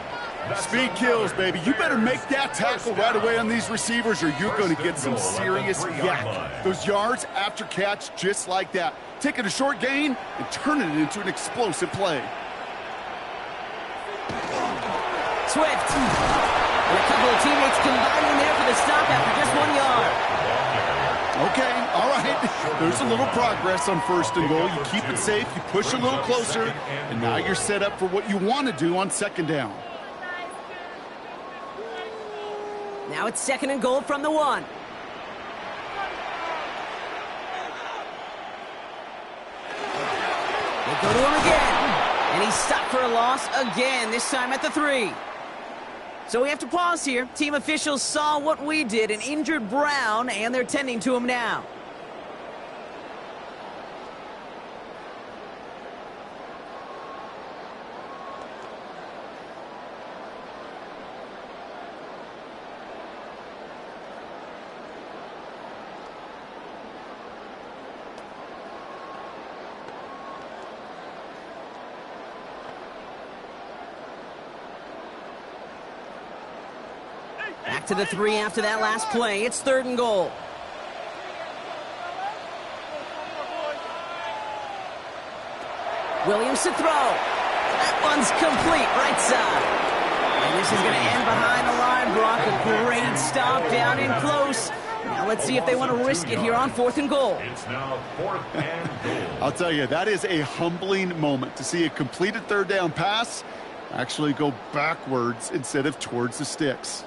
Speed kills, baby. You better make that tackle right away on these receivers, or you're going to get some serious yak. Those yards after catch, just like that. Taking a short gain and turning it into an explosive play. Swift. And a couple of teammates combining there for the stop after just 1 yard. Okay, all right. There's a little progress on 1st and goal. You keep it safe, you push a little closer, and now you're set up for what you want to do on 2nd down. Now it's 2nd and goal from the 1. They go to him again. And he's stopped for a loss again, this time at the 3. So we have to pause here. Team officials saw what we did, an injured Brown, and they're tending to him now. Back to the 3 after that last play. It's 3rd and goal. Williams to throw. That one's complete, right side. And this is going to end behind the line, Brock. A great stop down in close. Now let's see if they want to risk it here on 4th and goal. It's now 4th and goal. I'll tell you, that is a humbling moment to see a completed 3rd down pass actually go backwards instead of towards the sticks.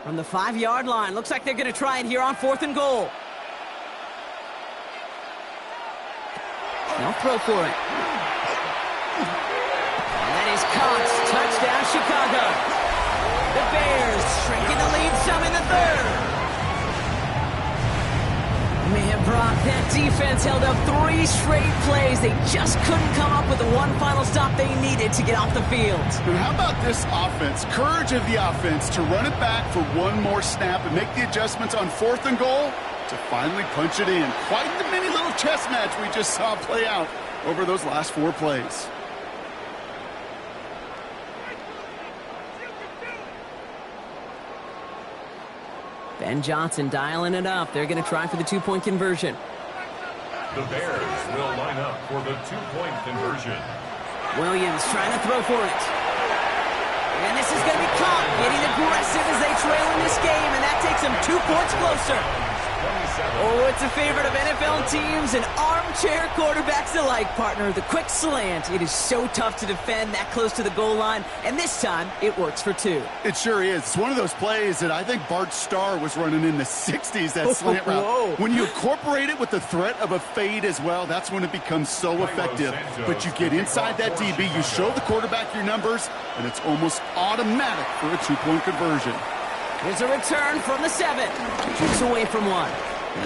From the 5-yard line. Looks like they're going to try it here on 4th and goal. They'll throw for it. And that is caught. Touchdown, Chicago. The Bears shrinking the lead some in the 3rd. Man, Brock, that defense held up 3 straight plays. They just couldn't come up with the one final stop they needed to get off the field. And how about this offense? Courage of the offense to run it back for one more snap and make the adjustments on 4th and goal to finally punch it in. Quite the mini little chess match we just saw play out over those last 4 plays. Ben Johnson dialing it up. They're going to try for the 2-point conversion. The Bears will line up for the 2-point conversion. Williams trying to throw for it. And this is going to be caught. Getting aggressive as they trail in this game, and that takes them 2 points closer. Oh, it's a favorite of NFL teams and armchair quarterbacks alike, partner. The quick slant. It is so tough to defend that close to the goal line, and this time it works for 2. It sure is. It's one of those plays that I think Bart Starr was running in the 60s, that slant route. Whoa. When you incorporate it with the threat of a fade as well, that's when it becomes so effective. But you get inside that DB, you show the quarterback your numbers, and it's almost automatic for a 2-point conversion. Here's a return from the 7. Keeps away from 1.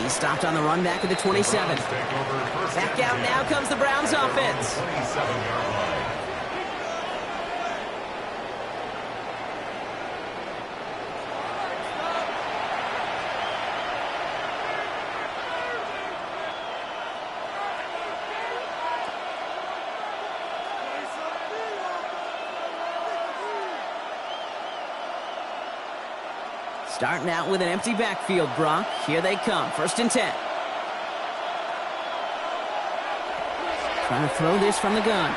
He stopped on the run back at the 27. Back out now comes the Browns offense. Starting out with an empty backfield, Brock. Here they come. 1st and 10. Trying to throw this from the gun.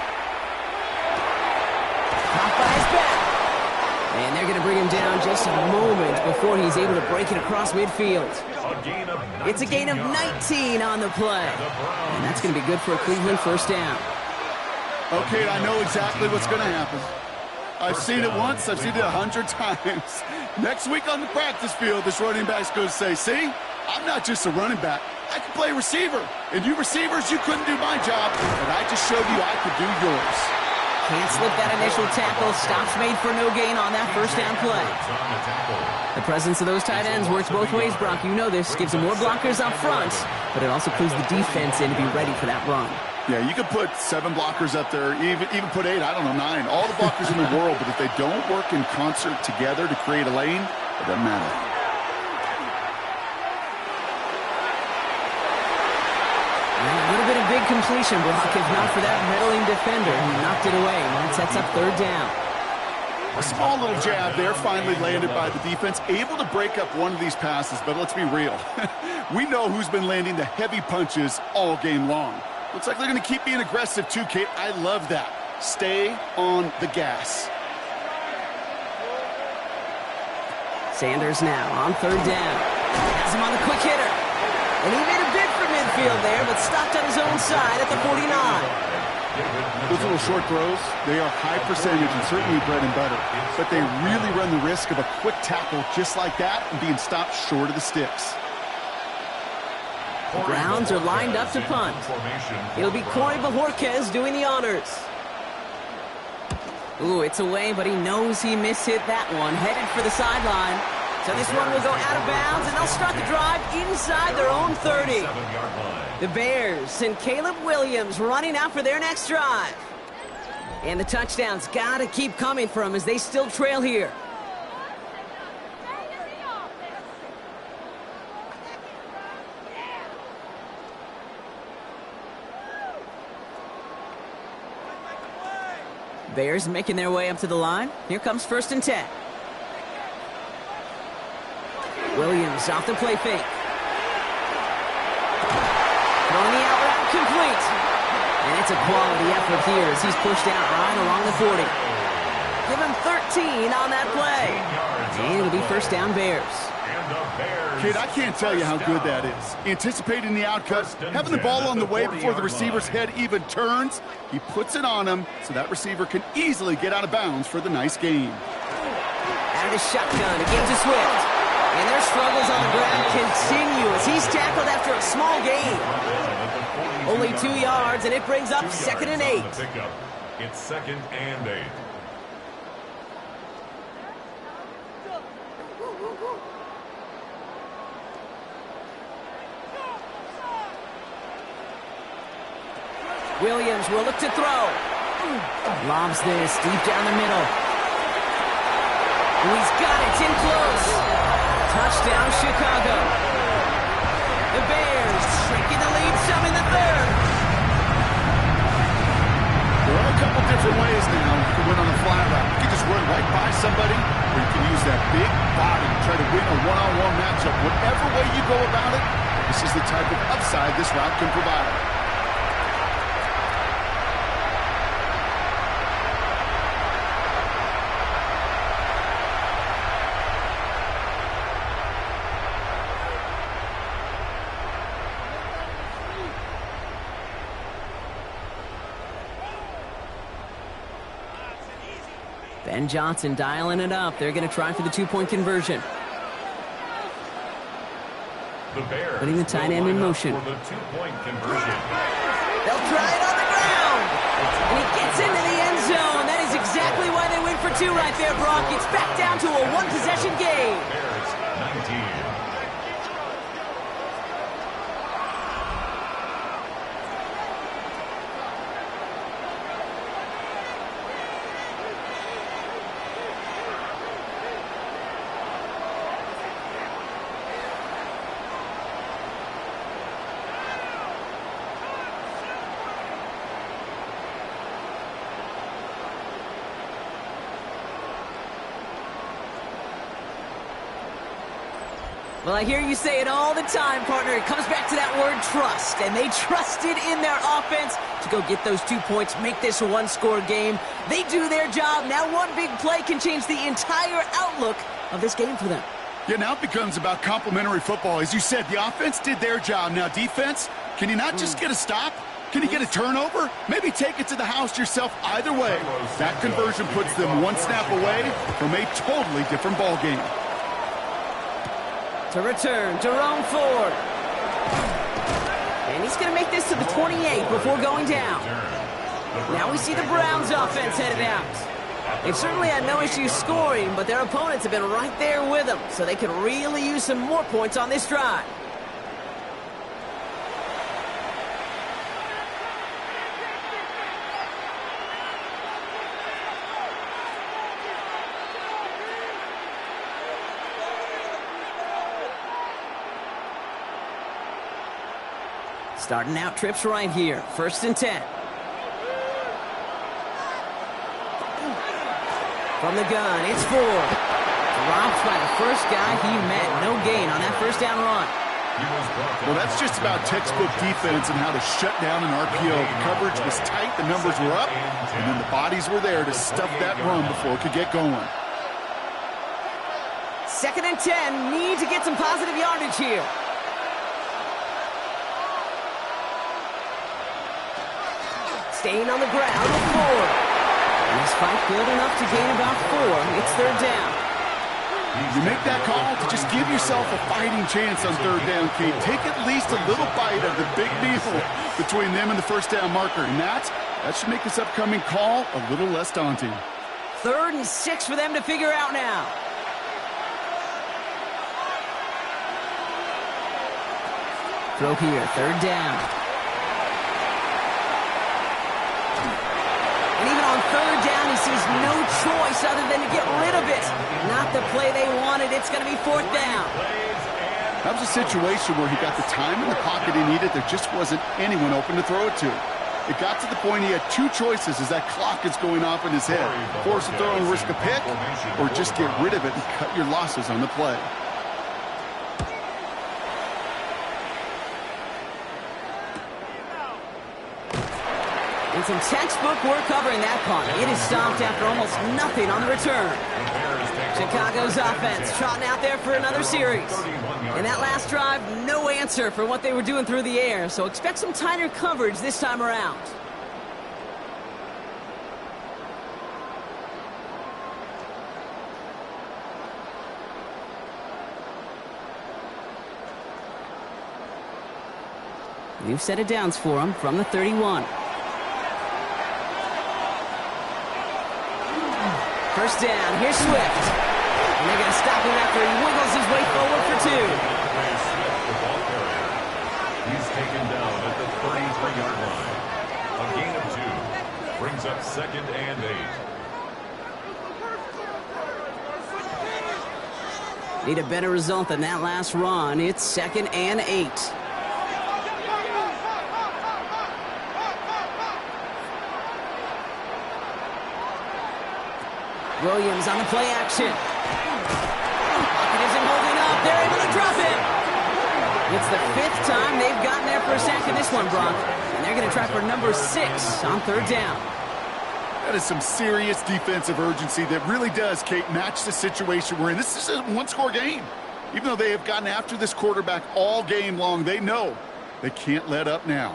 Caught by his back. And they're going to bring him down just a moment before he's able to break it across midfield. It's a gain of 19 on the play. And that's going to be good for a Cleveland 1st down. Okay, I know exactly what's going to happen. I've seen it once. I've seen it 100 times. Next week on the practice field, this running back's going to say, see, I'm not just a running back. I can play receiver. And you receivers, you couldn't do my job, but I just showed you I could do yours. Can't slip that initial tackle. Stops made for no gain on that 1st down play. The presence of those tight ends works both ways, Brock. You know this. Gives them more blockers up front, but it also clues the defense in to be ready for that run. Yeah, you could put 7 blockers up there, even put 8, I don't know, 9. All the blockers in the world, but if they don't work in concert together to create a lane, it doesn't matter. And a little bit of big completion, Brock, if not for that meddling defender who knocked it away. And that sets up 3rd down. A small little jab there, finally landed by the defense. Able to break up one of these passes, but let's be real. We know who's been landing the heavy punches all game long. Looks like they're going to keep being aggressive too, Kate. I love that. Stay on the gas. Sanders now on 3rd down. Has him on the quick hitter. And he made a bid for midfield there, but stopped on his own side at the 49. Those little short throws, they are high percentage and certainly bread and butter. But they really run the risk of a quick tackle just like that and being stopped short of the sticks. The Browns are lined up to punt. It'll be Corey Bojorquez doing the honors. Ooh, it's away, but he knows he mishit that one. Headed for the sideline. So this one will go out of bounds, and they'll start the drive inside their own 30. The Bears and Caleb Williams running out for their next drive. And the touchdowns got to keep coming for them as they still trail here. Bears making their way up to the line. Here comes 1st and 10. Williams off the play fake. Throwing the out route complete. And it's a quality effort here as he's pushed out right along the 40. Give him 13 on that play. And it'll be 1st down Bears. Kid, I can't tell you how good that is. Anticipating the outcut, having the ball on the way before the receiver's head even turns. He puts it on him so that receiver can easily get out of bounds for the nice gain. Out of the shotgun, it gives to Swift. And their struggles on the ground continue as he's tackled after a small gain. Only 2 yards, and it brings up 2nd and 8. It's 2nd and 8. Williams will look to throw. Lobs this deep down the middle. Oh, he's got it. It's in close. Touchdown, Chicago. The Bears shrinking the lead some in the 3rd. There are a couple different ways now to win on a fly route. You can just run right by somebody, or you can use that big body to try to win a one-on-one matchup. Whatever way you go about it, this is the type of upside this route can provide. Ben Johnson dialing it up. They're going to try for the 2-point conversion. The Bears putting the tight end in motion. For the 2-point conversion. They'll try it on the ground. And he gets into the end zone. That is exactly why they win for 2 right there, Brock. It's back down to a 1-possession game. Bears 19. Well, I hear you say it all the time, partner. It comes back to that word trust, and they trusted in their offense to go get those 2 points, make this a one-score game. They do their job. Now one big play can change the entire outlook of this game for them. Yeah, now it becomes about complementary football. As you said, the offense did their job. Now defense, can you not just get a stop? Can you get a turnover? Maybe take it to the house yourself. Either way, that conversion puts them one snap away from a totally different ball game. To return, Jerome Ford. And he's going to make this to the 28 before going down. Now we see the Browns offense headed out. They've certainly had no issues scoring, but their opponents have been right there with them, so they could really use some more points on this drive. Starting out trips right here. 1st and 10. From the gun, it's Ford. Dropped by the first guy he met. No gain on that first down run. Well, that's just about textbook defense and how to shut down an RPO. The coverage was tight, the numbers were up, and then the bodies were there to stuff that run before it could get going. 2nd and 10. Need to get some positive yardage here. Staying on the ground with Ford. And this fight good enough to gain about 4. It's 3rd down. You make that call to just give yourself a fighting chance on 3rd down, Kate. Take at least a little bite of the big deal between them and the first down marker. And that should make this upcoming call a little less daunting. 3rd and 6 for them to figure out now. Throw here, 3rd down. And even on 3rd down, he sees no choice other than to get rid of it. Not the play they wanted. It's going to be 4th down. That was a situation where he got the time in the pocket he needed. There just wasn't anyone open to throw it to. It got to the point he had 2 choices as that clock is going off in his head. Force a throw and risk a pick, or just get rid of it and cut your losses on the play. And some textbook work covering that punt. It is stopped after almost nothing on the return. Chicago's offense trotting out there for another series. In that last drive, no answer for what they were doing through the air, so expect some tighter coverage this time around. New set of downs for him from the 31. First down, here's Swift. And they're going to stop him after he wiggles his way forward for 2. He's taken down at the 33-yard line. A gain of 2 brings up 2nd and 8. Need a better result than that last run. It's 2nd and 8. Williams on the play action. Pocket isn't holding up. They're able to drop it. It's the 5th time they've gotten there for a sack in this one, Brock. And they're going to try for number 6 on 3rd down. That is some serious defensive urgency that really does, Kate, match the situation we're in. This is a one-score game. Even though they have gotten after this quarterback all game long, they know they can't let up now.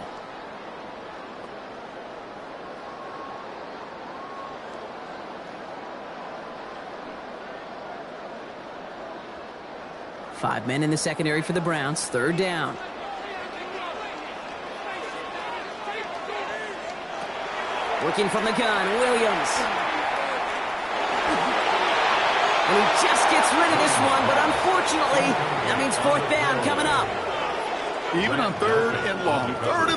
Five men in the secondary for the Browns. 3rd down. Working from the gun, Williams. And he just gets rid of this one, but unfortunately, that means 4th down coming up. Even on 3rd and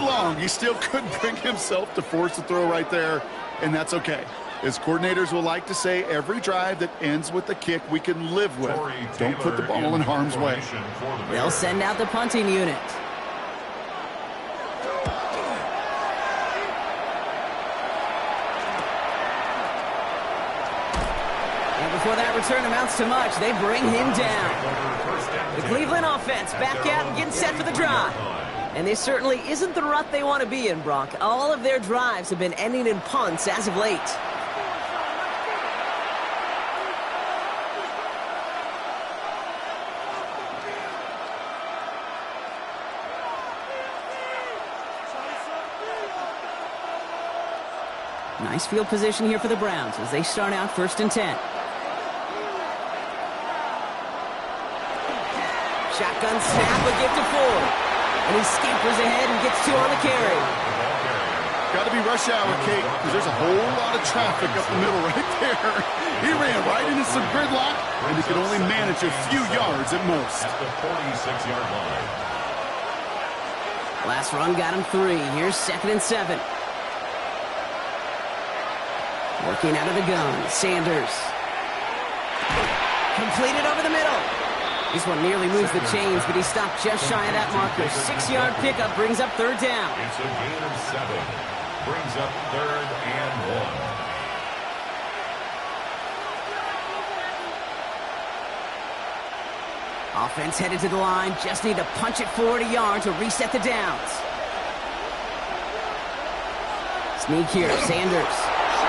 long, he still couldn't bring himself to force the throw right there, and that's okay. As coordinators will like to say, every drive that ends with a kick we can live with. Don't put the ball in harm's way. They'll send out the punting unit. And before that return amounts to much. They bring him down. The Cleveland offense back out and getting set for the drive. And this certainly isn't the rut they want to be in, Brock. All of their drives have been ending in punts as of late. Nice field position here for the Browns as they start out 1st and 10. Shotgun snap, a gift to Ford. And he scampers ahead and gets 2 on the carry. Got to be rush hour, Kate, because there's a whole lot of traffic up the middle right there. He ran right into some gridlock, and he could only manage a few yards at most. At the 46-yard line. Last run got him 3. Here's 2nd and 7. Working out of the gun, Sanders. Completed over the middle. This one nearly moves the chains, but he stopped just shy of that marker. 6-yard pickup brings up 3rd down. It's a gain of 7. Brings up 3rd and 1. Offense headed to the line. Just need to punch it forward a yard to reset the downs. Sneak here, Sanders.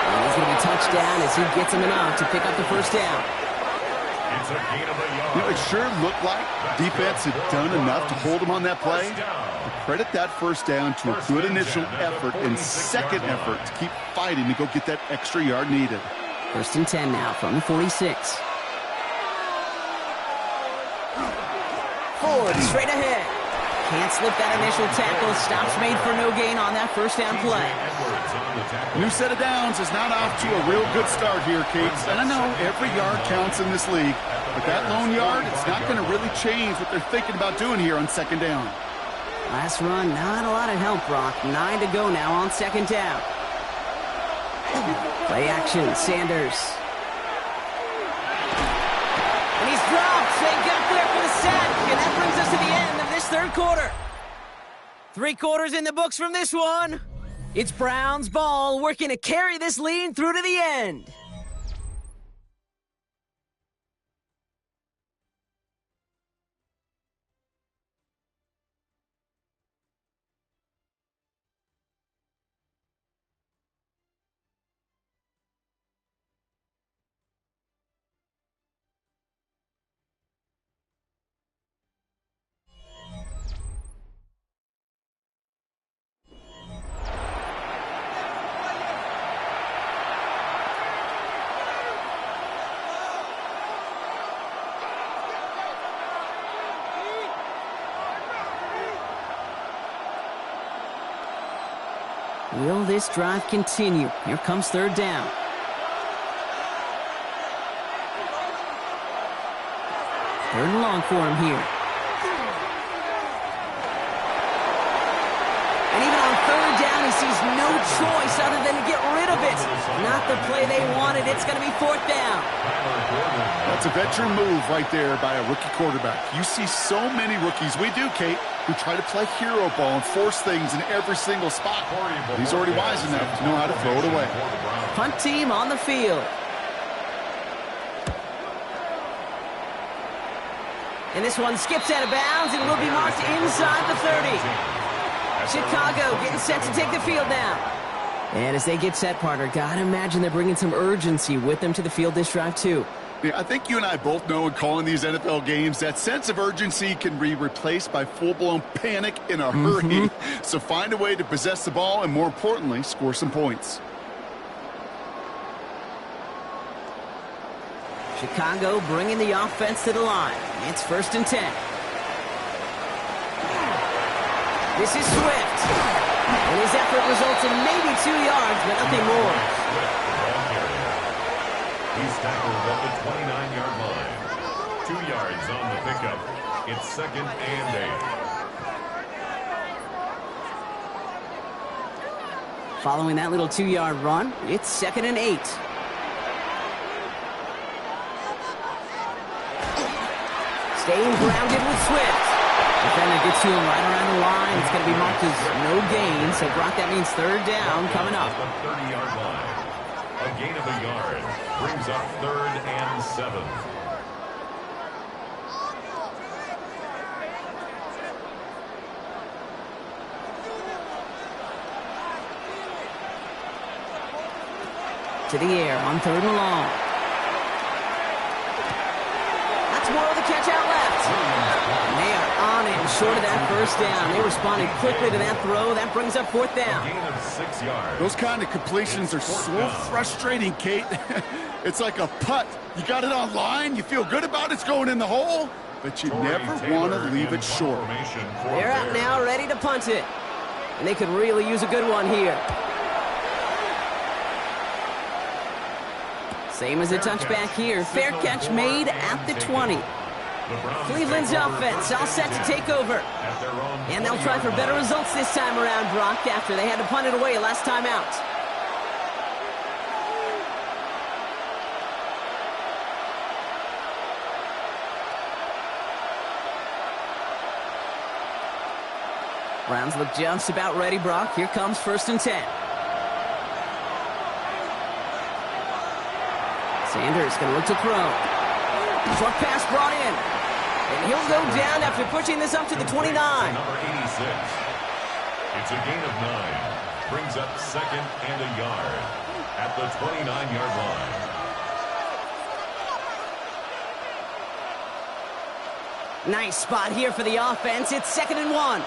And he's going to be touched down as he gets him enough to pick up the 1st down. It's a gain of a yard. You know, it sure looked like defense had done enough to hold him on that play. But credit that 1st down to a good initial effort and second effort to keep fighting to go get that extra yard needed. 1st and 10 now from the 46. Ford straight ahead. Can't slip that initial tackle. Stops made for no gain on that 1st down play. New set of downs is not off to a real good start here, Kate. And I know every yard counts in this league, but that lone yard, it's not going to really change what they're thinking about doing here on 2nd down. Last run, not a lot of help, Brock. 9 to go now on 2nd down. Play action, Sanders. And he's dropped. They got there for the sack, and that brings us to the end of this 3rd quarter. 3 quarters in the books from this one. It's Browns ball, working to carry this lead through to the end. Will this drive continue? Here comes 3rd down. Third and long for him here. And even on 3rd down, he sees no choice other than to get rid of it. Not the play they wanted. It's going to be 4th down. That's a veteran move right there by a rookie quarterback. You see so many rookies, we do, Kate, who try to play hero ball and force things in every single spot. He's already wise enough to know how to throw it away. Punt team on the field. And this one skips out of bounds and will be marked inside the 30. Chicago getting set to take the field now. And as they get set, partner, gotta imagine they're bringing some urgency with them to the field this drive, too. Yeah, I think you and I both know in calling these NFL games that sense of urgency can be replaced by full-blown panic in a hurry. So find a way to possess the ball and, more importantly, score some points. Chicago bringing the offense to the line. It's 1st and 10. This is Swift. And his effort results in maybe 2 yards, but nothing more. He's tackled at the 29-yard line. 2 yards on the pickup. It's 2nd and 8. Following that little 2-yard run, it's 2nd and 8. Staying grounded with Swift. Defender gets to him right around the line. It's going to be marked as no gain. So, Brock, that means 3rd down coming up. The 30-yard line. A A gain of a yard brings up 3rd and 7. To the air on 3rd and long. That's Morrow, the catch out left. And they are on it, short of that first down. They responded quickly to that throw. That brings up 4th down. A gain of 6 yards. Those kind of completions are so frustrating, Kate. It's like a putt. You got it on line, you feel good about it's going in the hole, but you never want to leave it short. They're out now, ready to punt it. And they could really use a good one here. Same as a touchback here. Fair catch made at the 20. Cleveland's offense all set to take over. And they'll try for better results this time around, Brock, after they had to punt it away last time out. Browns look just about ready, Brock. Here comes 1st and 10. Sanders going to look to throw. Short pass brought in. And he'll go down after pushing this up to the 29. Number 86. It's a gain of 9. Brings up 2nd and a yard at the 29-yard line. Nice spot here for the offense. It's 2nd and 1.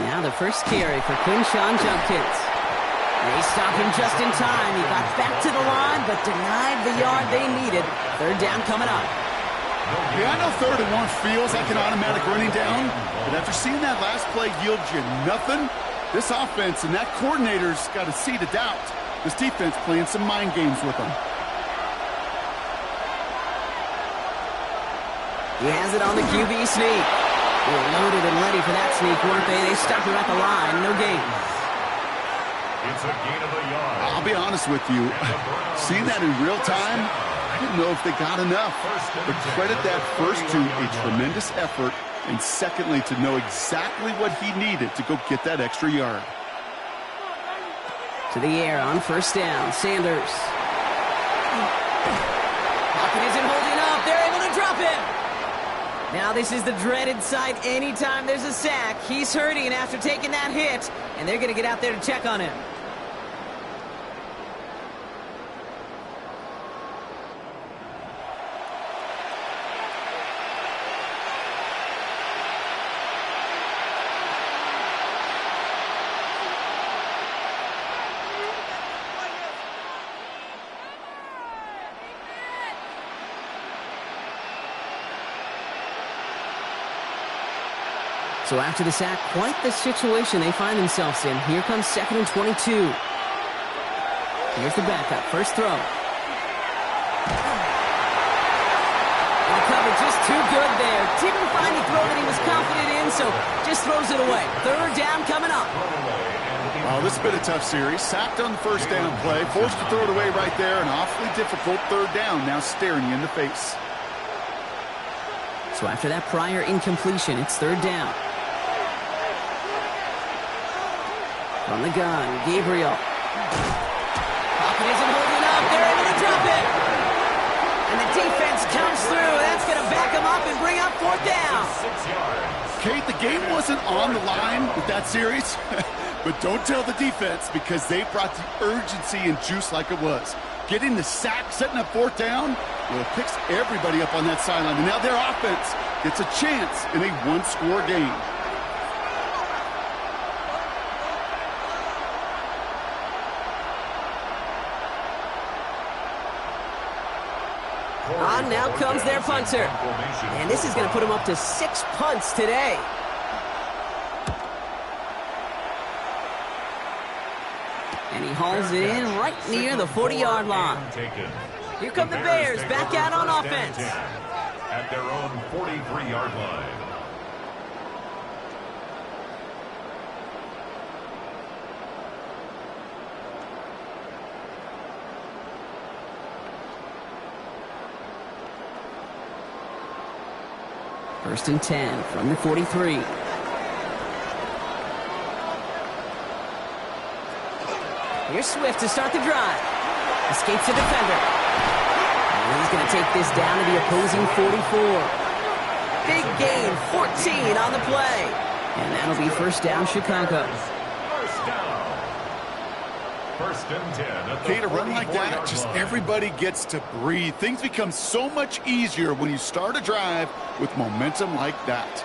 Now the first carry for Quinshon Judkins. They stopped him just in time. He got back to the line, but denied the yard they needed. 3rd down coming up. Yeah, I know 3rd and 1 feels like an automatic running down, but after seeing that last play yield you nothing, this offense and that coordinator's got a seed of doubt. This defense playing some mind games with them. He has it on the QB sneak. They were loaded and ready for that sneak, weren't they? They stopped him at the line. No gain. It's a gain of a yard. I'll be honest with you. Seeing that in real time, I didn't know if they got enough. But credit that first to a tremendous effort, and secondly to know exactly what he needed to go get that extra yard. To the air on 1st down. Sanders. Pocket isn't holding up. They're able to drop him. Now this is the dreaded sight anytime there's a sack. He's hurting after taking that hit, and they're going to get out there to check on him. So after the sack, quite the situation they find themselves in. Here comes 2nd and 22. Here's the backup. First throw. And the cover just too good there. Didn't find the throw that he was confident in, so just throws it away. 3rd down coming up. Well, this has been a tough series. Sacked on the first down play. Forced to throw it away right there. An awfully difficult 3rd down now staring you in the face. So after that prior incompletion, it's 3rd down. From the gun, Gabriel. Pocket isn't holding up. They're able to drop it. And the defense comes through. That's going to back them up and bring up 4th down. 6 yards. Kate, the game wasn't on the line with that series, but don't tell the defense because they brought the urgency and juice like it was. Getting the sack, setting up 4th down, well, it picks everybody up on that sideline. And now their offense gets a chance in a one-score game. On now comes their punter. And this is going to put him up to 6 punts today. And he hauls it in right near the 40-yard line. Here come the Bears back out on offense. At their own 43-yard line. First and 10 from the 43. Here's Swift to start the drive. Escapes the defender. And he's going to take this down to the opposing 44. Big gain, 14 on the play. And that'll be first down, Chicago. First down. First and 10 at the Kate, a run like that, just everybody gets to breathe. Things become so much easier when you start a drive with momentum like that.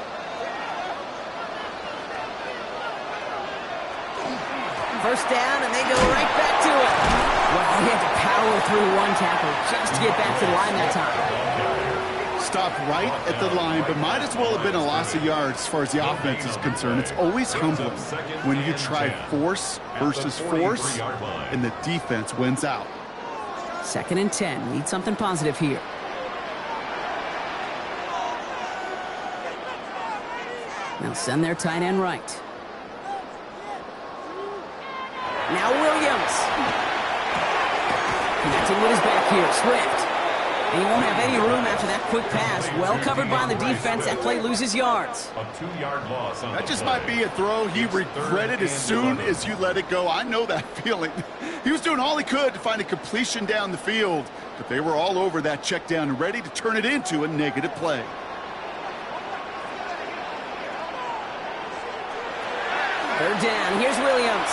First down, and they go right back to it. Well, he had to power through one tackle just to get back to the line that time. Stopped right at the line, but might as well have been a loss of yards as far as the offense is concerned. It's always humbling when you try force versus force, and the defense wins out. 2nd and 10. Need something positive here. They'll send their tight end right. Now Williams. Connecting with his back here, Swift. And he won't have any room after that quick pass. Well covered by the defense. That play loses yards. A 2-yard loss on That just might be a throw he regretted as soon as you let it go. I know that feeling. He was doing all he could to find a completion down the field, but they were all over that check down and ready to turn it into a negative play. Third down. Here's Williams.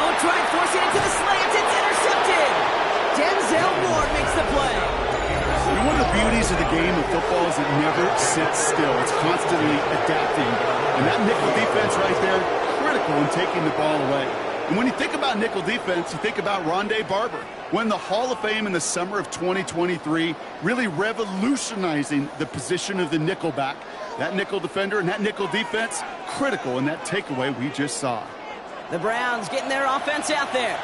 Oh, try forcing it to the slants. It's intercepted. Denzel Ward makes the play. And one of the beauties of the game of football is it never sits still. It's constantly adapting. And that nickel defense right there, critical in taking the ball away. And when you think about nickel defense, you think about Rondé Barber. Won the Hall of Fame in the summer of 2023, really revolutionizing the position of the nickelback. That nickel defender and that nickel defense, critical in that takeaway we just saw. The Browns getting their offense out there.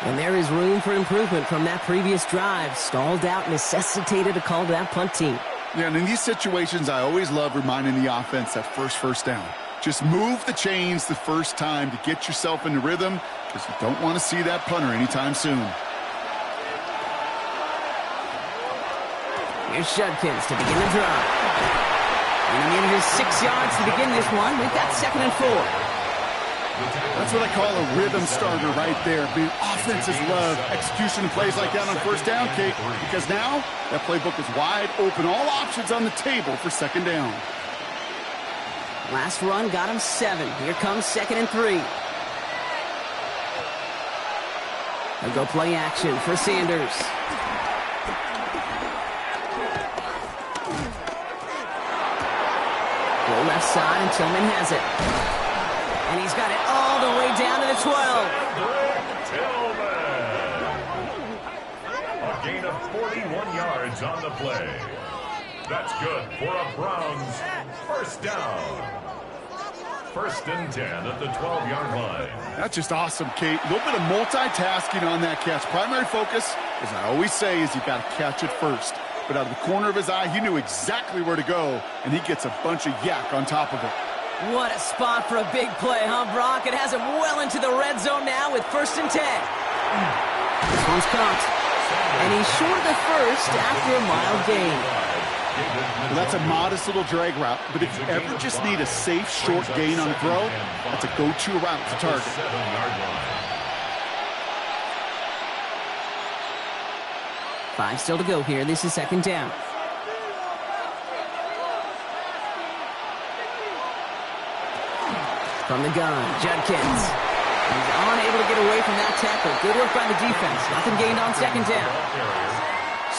And there is room for improvement from that previous drive. Stalled out, necessitated a call to that punt team. Yeah, and in these situations, I always love reminding the offense that first down. Just move the chains the first time to get yourself into rhythm, because you don't want to see that punter anytime soon. Here's Judkins to begin the drive. And he needed his 6 yards to begin this one. We've got 2nd and 4. That's what I call a rhythm starter right there. Being offenses love execution plays like that on first down, Kate, because now that playbook is wide open. All options on the table for 2nd down. Last run got him 7. Here comes 2nd and 3. They'll go play action for Sanders. Go left side, and Tillman has it. And he's got it all the way down to the 12. Tillman. A gain of 41 yards on the play. That's good for a Browns first down. 1st and 10 at the 12-yard line. That's just awesome, Kate. A little bit of multitasking on that catch. Primary focus, as I always say, is you got to catch it first. But out of the corner of his eye, he knew exactly where to go, and he gets a bunch of yak on top of it. What a spot for a big play, huh, Brock? It has him well into the red zone now with 1st and 10. This one's caught. And he's short of the first after a mild gain. Well, that's a modest little drag route, but if you ever just need a safe, short gain on a throw, that's a go-to route to target. 7-yard line. 5 still to go here. This is 2nd down. From the gun, Judkins. He's unable to get away from that tackle. Good work by the defense. Nothing gained on 2nd down.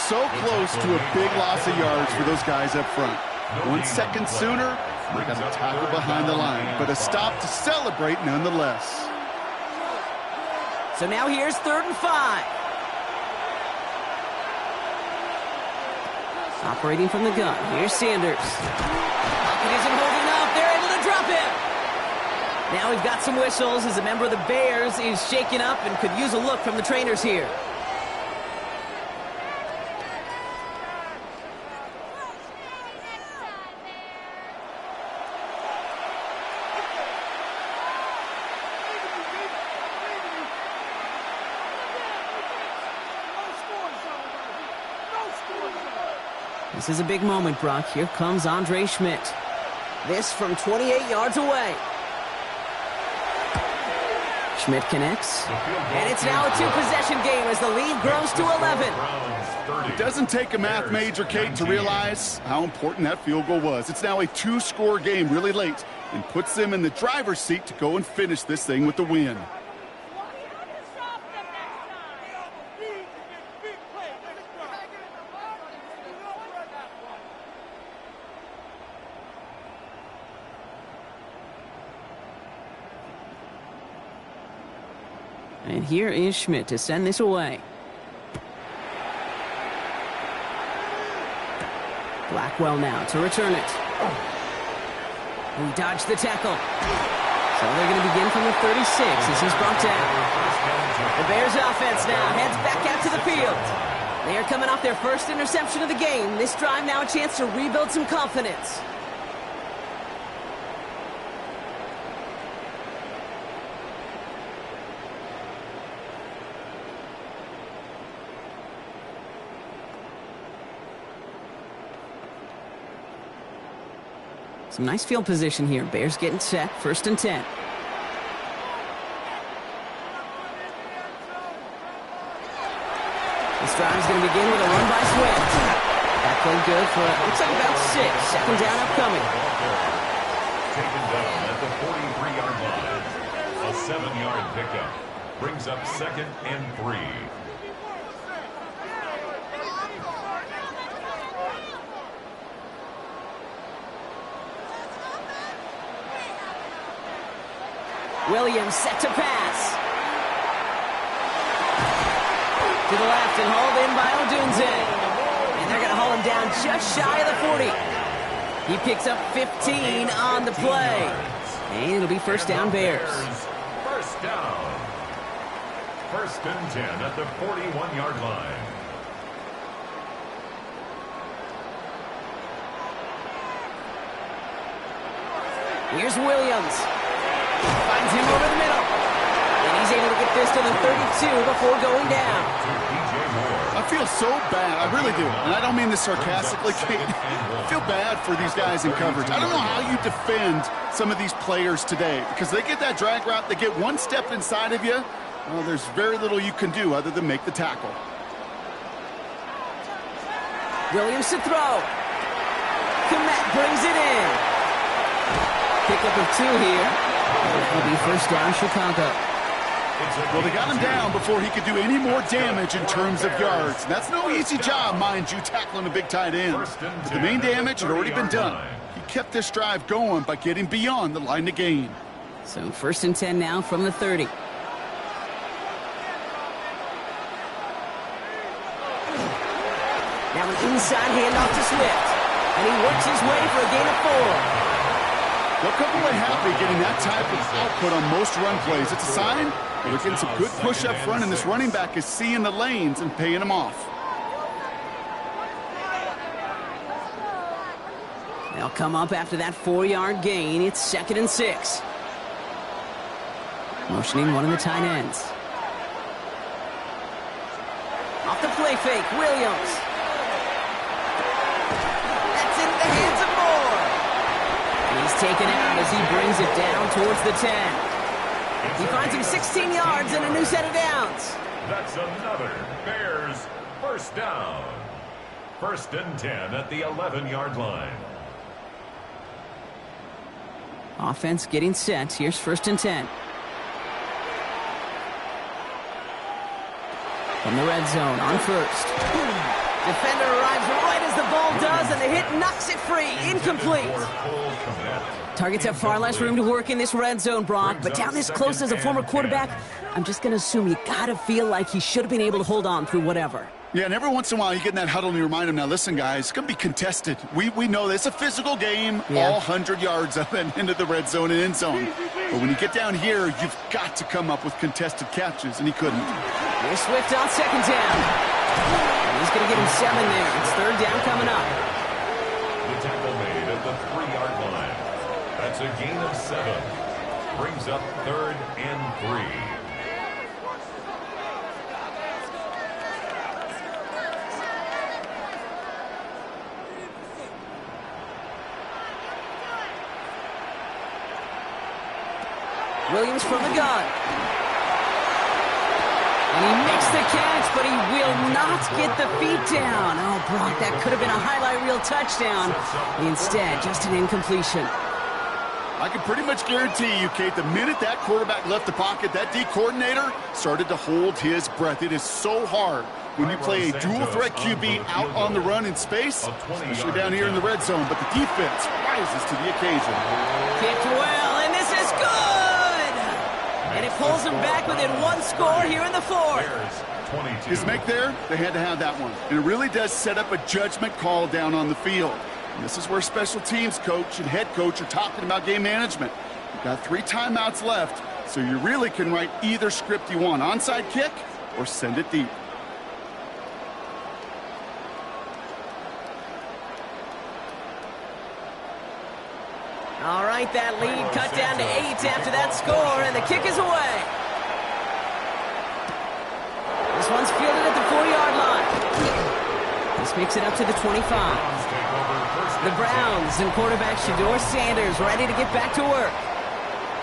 So close to a big loss of yards for those guys up front. 1 second sooner, they got a tackle behind the line, but a stop to celebrate nonetheless. So now here's 3rd and 5. Operating from the gun. Here's Sanders. Pocket isn't holding up. They're able to drop him. Now we've got some whistles as a member of the Bears is shaken up and could use a look from the trainers here. This is a big moment, Brock. Here comes Andre Schmidt. This from 28 yards away. Schmidt connects. And it's now a two-possession game as the lead grows to 11. It doesn't take a math major, Kate, to realize how important that field goal was. It's now a two-score game really late and puts them in the driver's seat to go and finish this thing with the win. And here is Schmidt to send this away. Blackwell now to return it. He dodged the tackle. So they're going to begin from the 36 as he's brought down. The Bears offense now heads back out to the field. They are coming off their first interception of the game. This drive now a chance to rebuild some confidence. Some nice field position here. Bears getting set. 1st and 10. This drive is going to begin with a run by Swift. That played good for, looks like about 6. 2nd down upcoming. Taken down at the 43-yard line. A 7-yard pickup. Brings up 2nd and 3. Williams set to pass. To the left and hauled in by Odunze. And they're going to haul him down just shy of the 40. He picks up 15 on the play. And it'll be 1st down Bears. 1st down. 1st and 10 at the 41-yard line. Here's Williams. Finds him over the middle. And he's able to get this to the 32 before going down. I feel so bad. I really do. And I don't mean this sarcastically, Kate. I feel bad for these guys in coverage. I don't know how you defend some of these players today because they get that drag route, they get one step inside of you. Well, there's very little you can do other than make the tackle. Williams to throw. Komet brings it in. Pickup of 2 here. It'll be 1st down Chicago. Well, they got him down before he could do any more damage in terms of yards. That's no easy job, mind you, tackling a big tight end. But the main damage had already been done. He kept this drive going by getting beyond the line to gain. So 1st and 10 now from the 30. Now an inside handoff to Swift. And he works his way for a gain of 4. They'll come away happy getting that type of output on most run plays. It's a sign that they're getting some good push up front, and this running back is seeing the lanes and paying them off. They'll come up after that 4-yard gain. It's 2nd and 6. Motioning one of the tight ends. Off the play fake, Williams. That's in the hands of Moore. He's taken out as he brings it down towards the 10. He finds him 16 yards and a new set of downs. That's another Bears 1st down. 1st and 10 at the 11-yard line. Offense getting set. Here's 1st and 10. From the red zone on 1st. Defender arrives right as the ball does, and the hit knocks it free. Incomplete. Targets have far less room to work in this red zone, Brock, but down this close as a former quarterback, I'm just going to assume you got to feel like he should have been able to hold on through whatever. Yeah, and every once in a while you get in that huddle and you remind them, now listen, guys, it's going to be contested. We know this. It's a physical game, all 100 yards up and into the red zone and end zone. But when you get down here, you've got to come up with contested catches, and he couldn't. Here's Swift on 2nd down. And he's going to get him 7 there. It's 3rd down coming up. The tackle made at the 3-yard line. That's a gain of 7. Brings up 3rd and 3. Williams from the gun. And he makes the catch, but he will not get the feet down. Oh, Brock, that could have been a highlight reel touchdown. Instead, just an incompletion. I can pretty much guarantee you, Kate, the minute that quarterback left the pocket, that D coordinator started to hold his breath. It is so hard when you play a dual-threat QB out on the run in space, especially down here in the red zone. But the defense rises to the occasion. Kicked well, and this is good! And it pulls him back within one score here in the fourth. His make there, they had to have that one. And it really does set up a judgment call down on the field. And this is where special teams coach and head coach are talking about game management. You've got 3 timeouts left, so you really can write either script you want. Onside kick or send it deep. All right, that lead cut down to 8 after that score, and the kick is away. This one's fielded at the 4-yard line. This makes it up to the 25. The Browns and quarterback Shedeur Sanders ready to get back to work.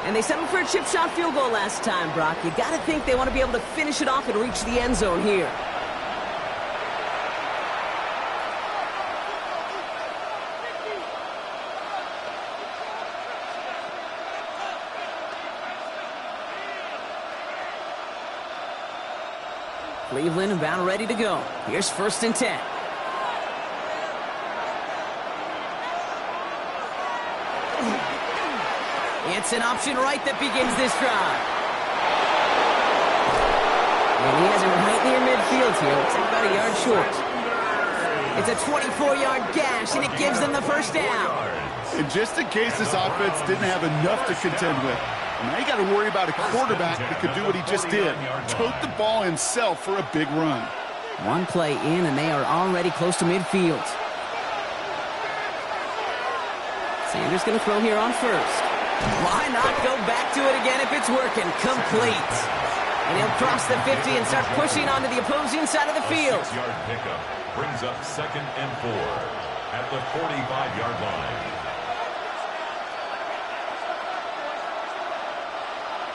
And they settled for a chip shot field goal last time, Brock. You got to think they want to be able to finish it off and reach the end zone here. Cleveland about ready to go. Here's 1st and 10. It's an option right that begins this drive. And he has it right near midfield here. Looks like about a yard short. It's a 24-yard gash, and it gives them the first down. And just in case this offense didn't have enough to contend with, now you got to worry about a quarterback that could do what he just did. Tote the ball himself for a big run. One play in, and they are already close to midfield. Sanders going to throw here on 1st. Why not go back to it again if it's working? Complete. And he'll cross the 50 and start pushing onto the opposing side of the field. 6-yard pickup brings up 2nd and 4 at the 45-yard line.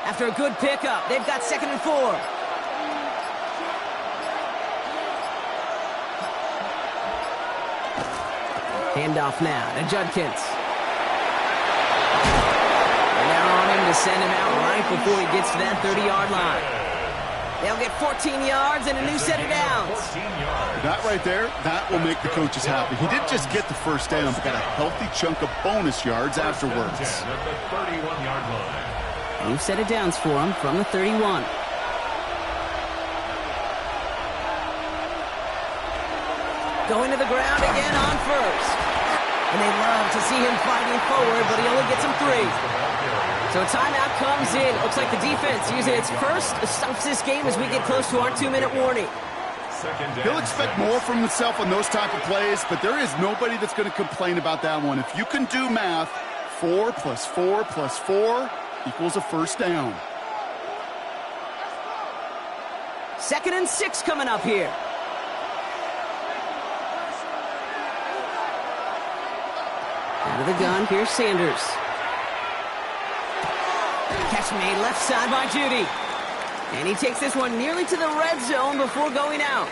After a good pickup, they've got 2nd and 4. Handoff now to Judkins. And they're on him to send him out right before he gets to that 30-yard line. They'll get 14 yards and a new set of downs. That right there, that will make the coaches happy. He didn't just get the first down, but got a healthy chunk of bonus yards afterwards. At the 31-yard line. New set of downs for him from the 31. Going to the ground again on 1st. And they love to see him fighting forward, but he only gets him 3. So a timeout comes in. Looks like the defense using its first stops this game as we get close to our 2-minute warning. He'll expect more from himself on those type of plays, but there is nobody that's going to complain about that one. If you can do math, 4 plus 4 plus 4 equals a first down. 2nd and 6 coming up here. Out of the gun, here's Sanders. Catch made left side by Judy. And he takes this one nearly to the red zone before going out.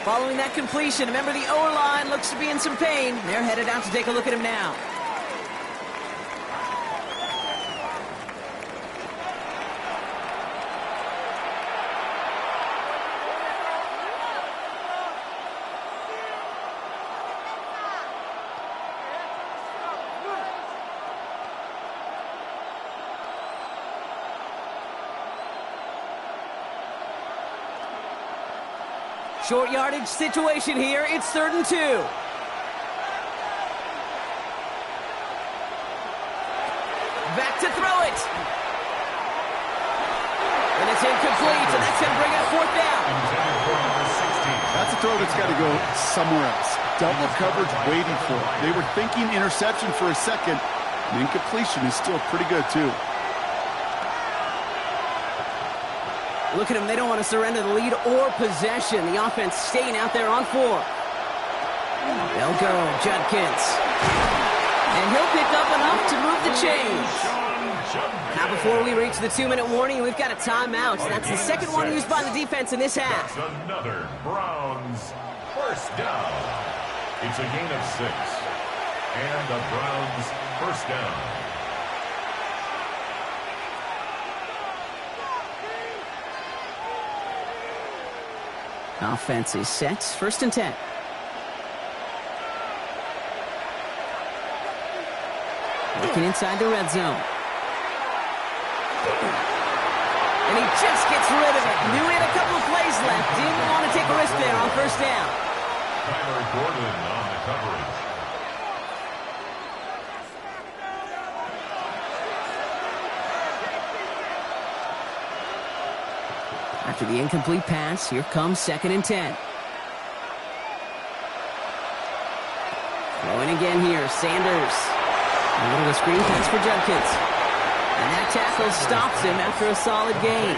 Following that completion, remember the O-line looks to be in some pain. They're headed out to take a look at him now. Short yardage situation here. It's 3rd and 2. Back to throw it. And it's incomplete, and that's going to bring up 4th down. That's a throw that's got to go somewhere else. Double coverage waiting for it. They were thinking interception for a second. And incompletion is still pretty good, too. Look at them. They don't want to surrender the lead or possession. The offense staying out there on 4. They'll go. Judkins. And he'll pick up enough to move the chains. Now before we reach the 2-minute warning, we've got a timeout. That's the second one used by the defense in this half. That's another Browns first down. It's a gain of 6. And the Browns first down. Offense is set. First and 10. Looking inside the red zone. And he just gets rid of it. Knew he had a couple of plays left. Didn't want to take a risk there on first down. Tyler Gordon on the coverage. After the incomplete pass, here comes second and 10. Throwing again here, Sanders. A little screen pass for Judkins. And that tackle stops him after a solid gain.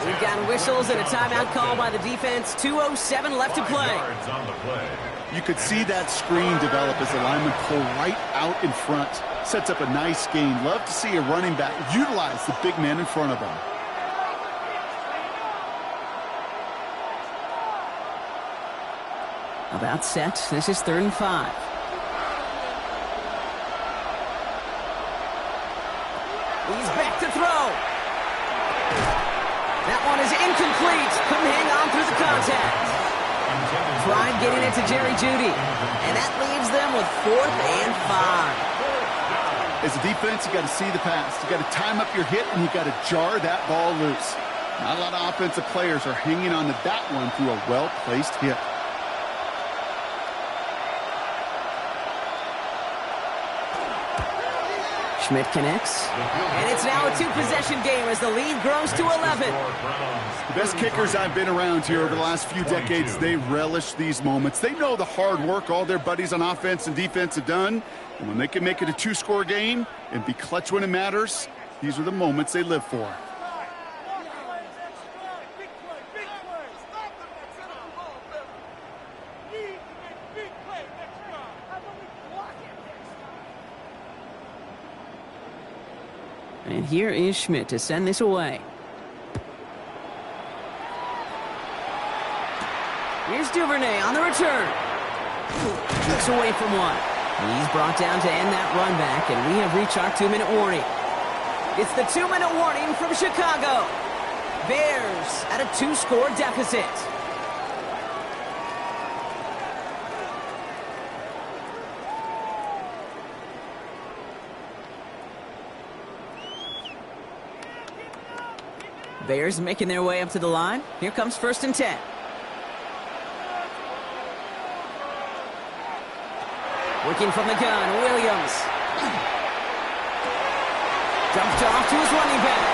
We've got whistles and a timeout call by the defense. 2:07 left to play. You could see that screen develop as the lineman pull right out in front. Sets up a nice gain. Love to see a running back utilize the big man in front of him. About set. This is 3rd and 5. He's back to throw. That one is incomplete. Couldn't hang on through the contact. Tried getting it to Jerry Jeudy. And that leaves them with 4th and 5. As a defense, you got to see the pass. You got to time up your hit, and you got to jar that ball loose. Not a lot of offensive players are hanging on to that one through a well-placed hit. Schmidt connects, and it's now a 2-possession game as the lead grows to 11. The best kickers I've been around here over the last few decades, they relish these moments. They know the hard work all their buddies on offense and defense have done, and when they can make it a 2-score game and be clutch when it matters, these are the moments they live for. And here is Schmidt to send this away. Here's Duvernay on the return. Looks away from one. He's brought down to end that run back, and we have reached our 2-minute warning. It's the 2-minute warning from Chicago. Bears at a 2-score deficit. Bears making their way up to the line. Here comes 1st and 10. Working from the gun, Williams. Dumped off to his running back.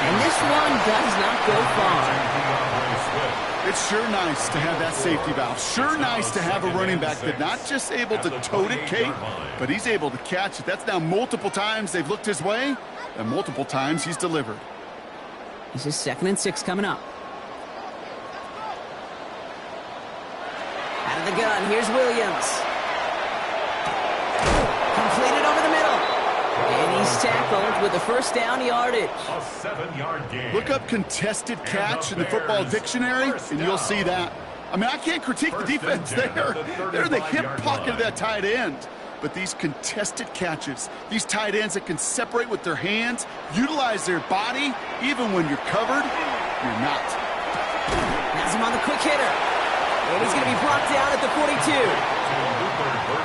And this one does not go far. It's sure nice to have that safety valve. Sure nice to have a running back that's not just able to tote it, Kate, but he's able to catch it. That's now multiple times they've looked his way, and multiple times he's delivered. This is 2nd and 6 coming up. Out of the gun, here's Williams. Completed over the middle. And he's tackled with the first down yardage. A 7-yard gain. Look up contested catch in the football dictionary, and you'll see that. I mean, I can't critique the defense there. They're the hip pocket of that tight end. But these contested catches, these tight ends that can separate with their hands, utilize their body, even when you're covered, you're not. Has him on the quick hitter. And he's going to be brought down at the 42.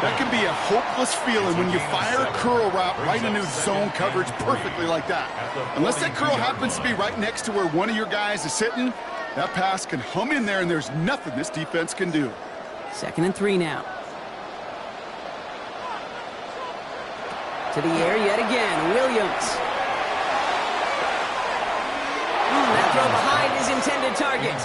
That can be a hopeless feeling when you fire a curl route right into zone coverage perfectly like that. Unless that curl happens to be right next to where one of your guys is sitting, that pass can hum in there and there's nothing this defense can do. 2nd and 3 now. To the air yet again, Williams. That throw behind his intended target.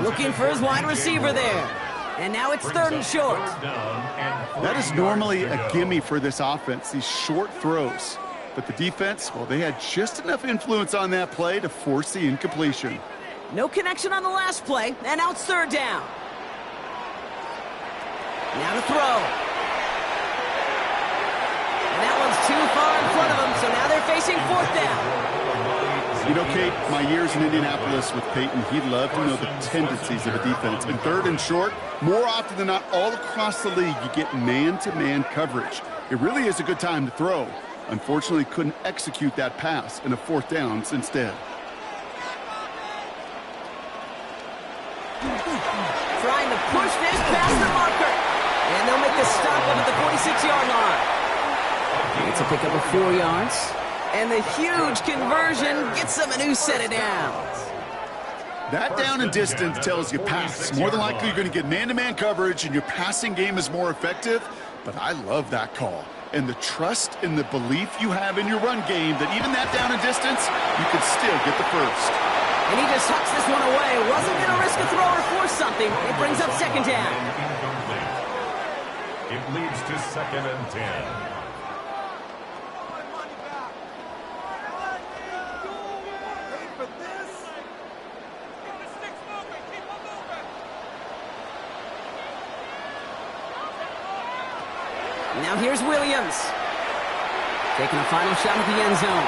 Looking for his wide receiver there. And now it's 3rd and short. That is normally a gimme for this offense, these short throws. But the defense, well, they had just enough influence on that play to force the incompletion. No connection on the last play, and now it's 3rd down. Now to throw. And that one's too far in front of him, so now 4th down. You know, Kate, my years in Indianapolis with Peyton, he'd love to know the tendencies of a defense. In 3rd and short, more often than not, all across the league, you get man-to-man coverage. It really is a good time to throw. Unfortunately, couldn't execute that pass in a 4th down instead. Trying to push this past the marker. And they'll make the stop up at the 46-yard line. It's a pickup of 4 yards. And the huge conversion gets them a new set of downs. That down and distance tells you pass. More than likely, you're going to get man-to-man coverage, and your passing game is more effective. But I love that call. And the trust and the belief you have in your run game that even that down and distance, you can still get the first. And he just hucks this one away. Wasn't going to risk a throw or force something. It brings up 2nd down. Incomplete. It leads to 2nd and 10. Now here's Williams. Taking a final shot at the end zone.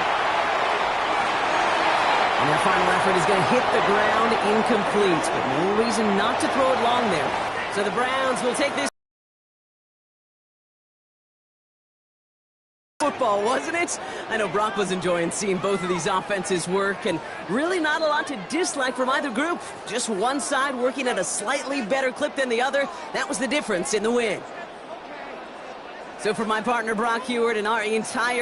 And their final effort is going to hit the ground incomplete. But no reason not to throw it long there. So the Browns will take this. Football, wasn't it? I know Brock was enjoying seeing both of these offenses work, and really not a lot to dislike from either group. Just one side working at a slightly better clip than the other. That was the difference in the win. So for my partner Brock Huard and our entire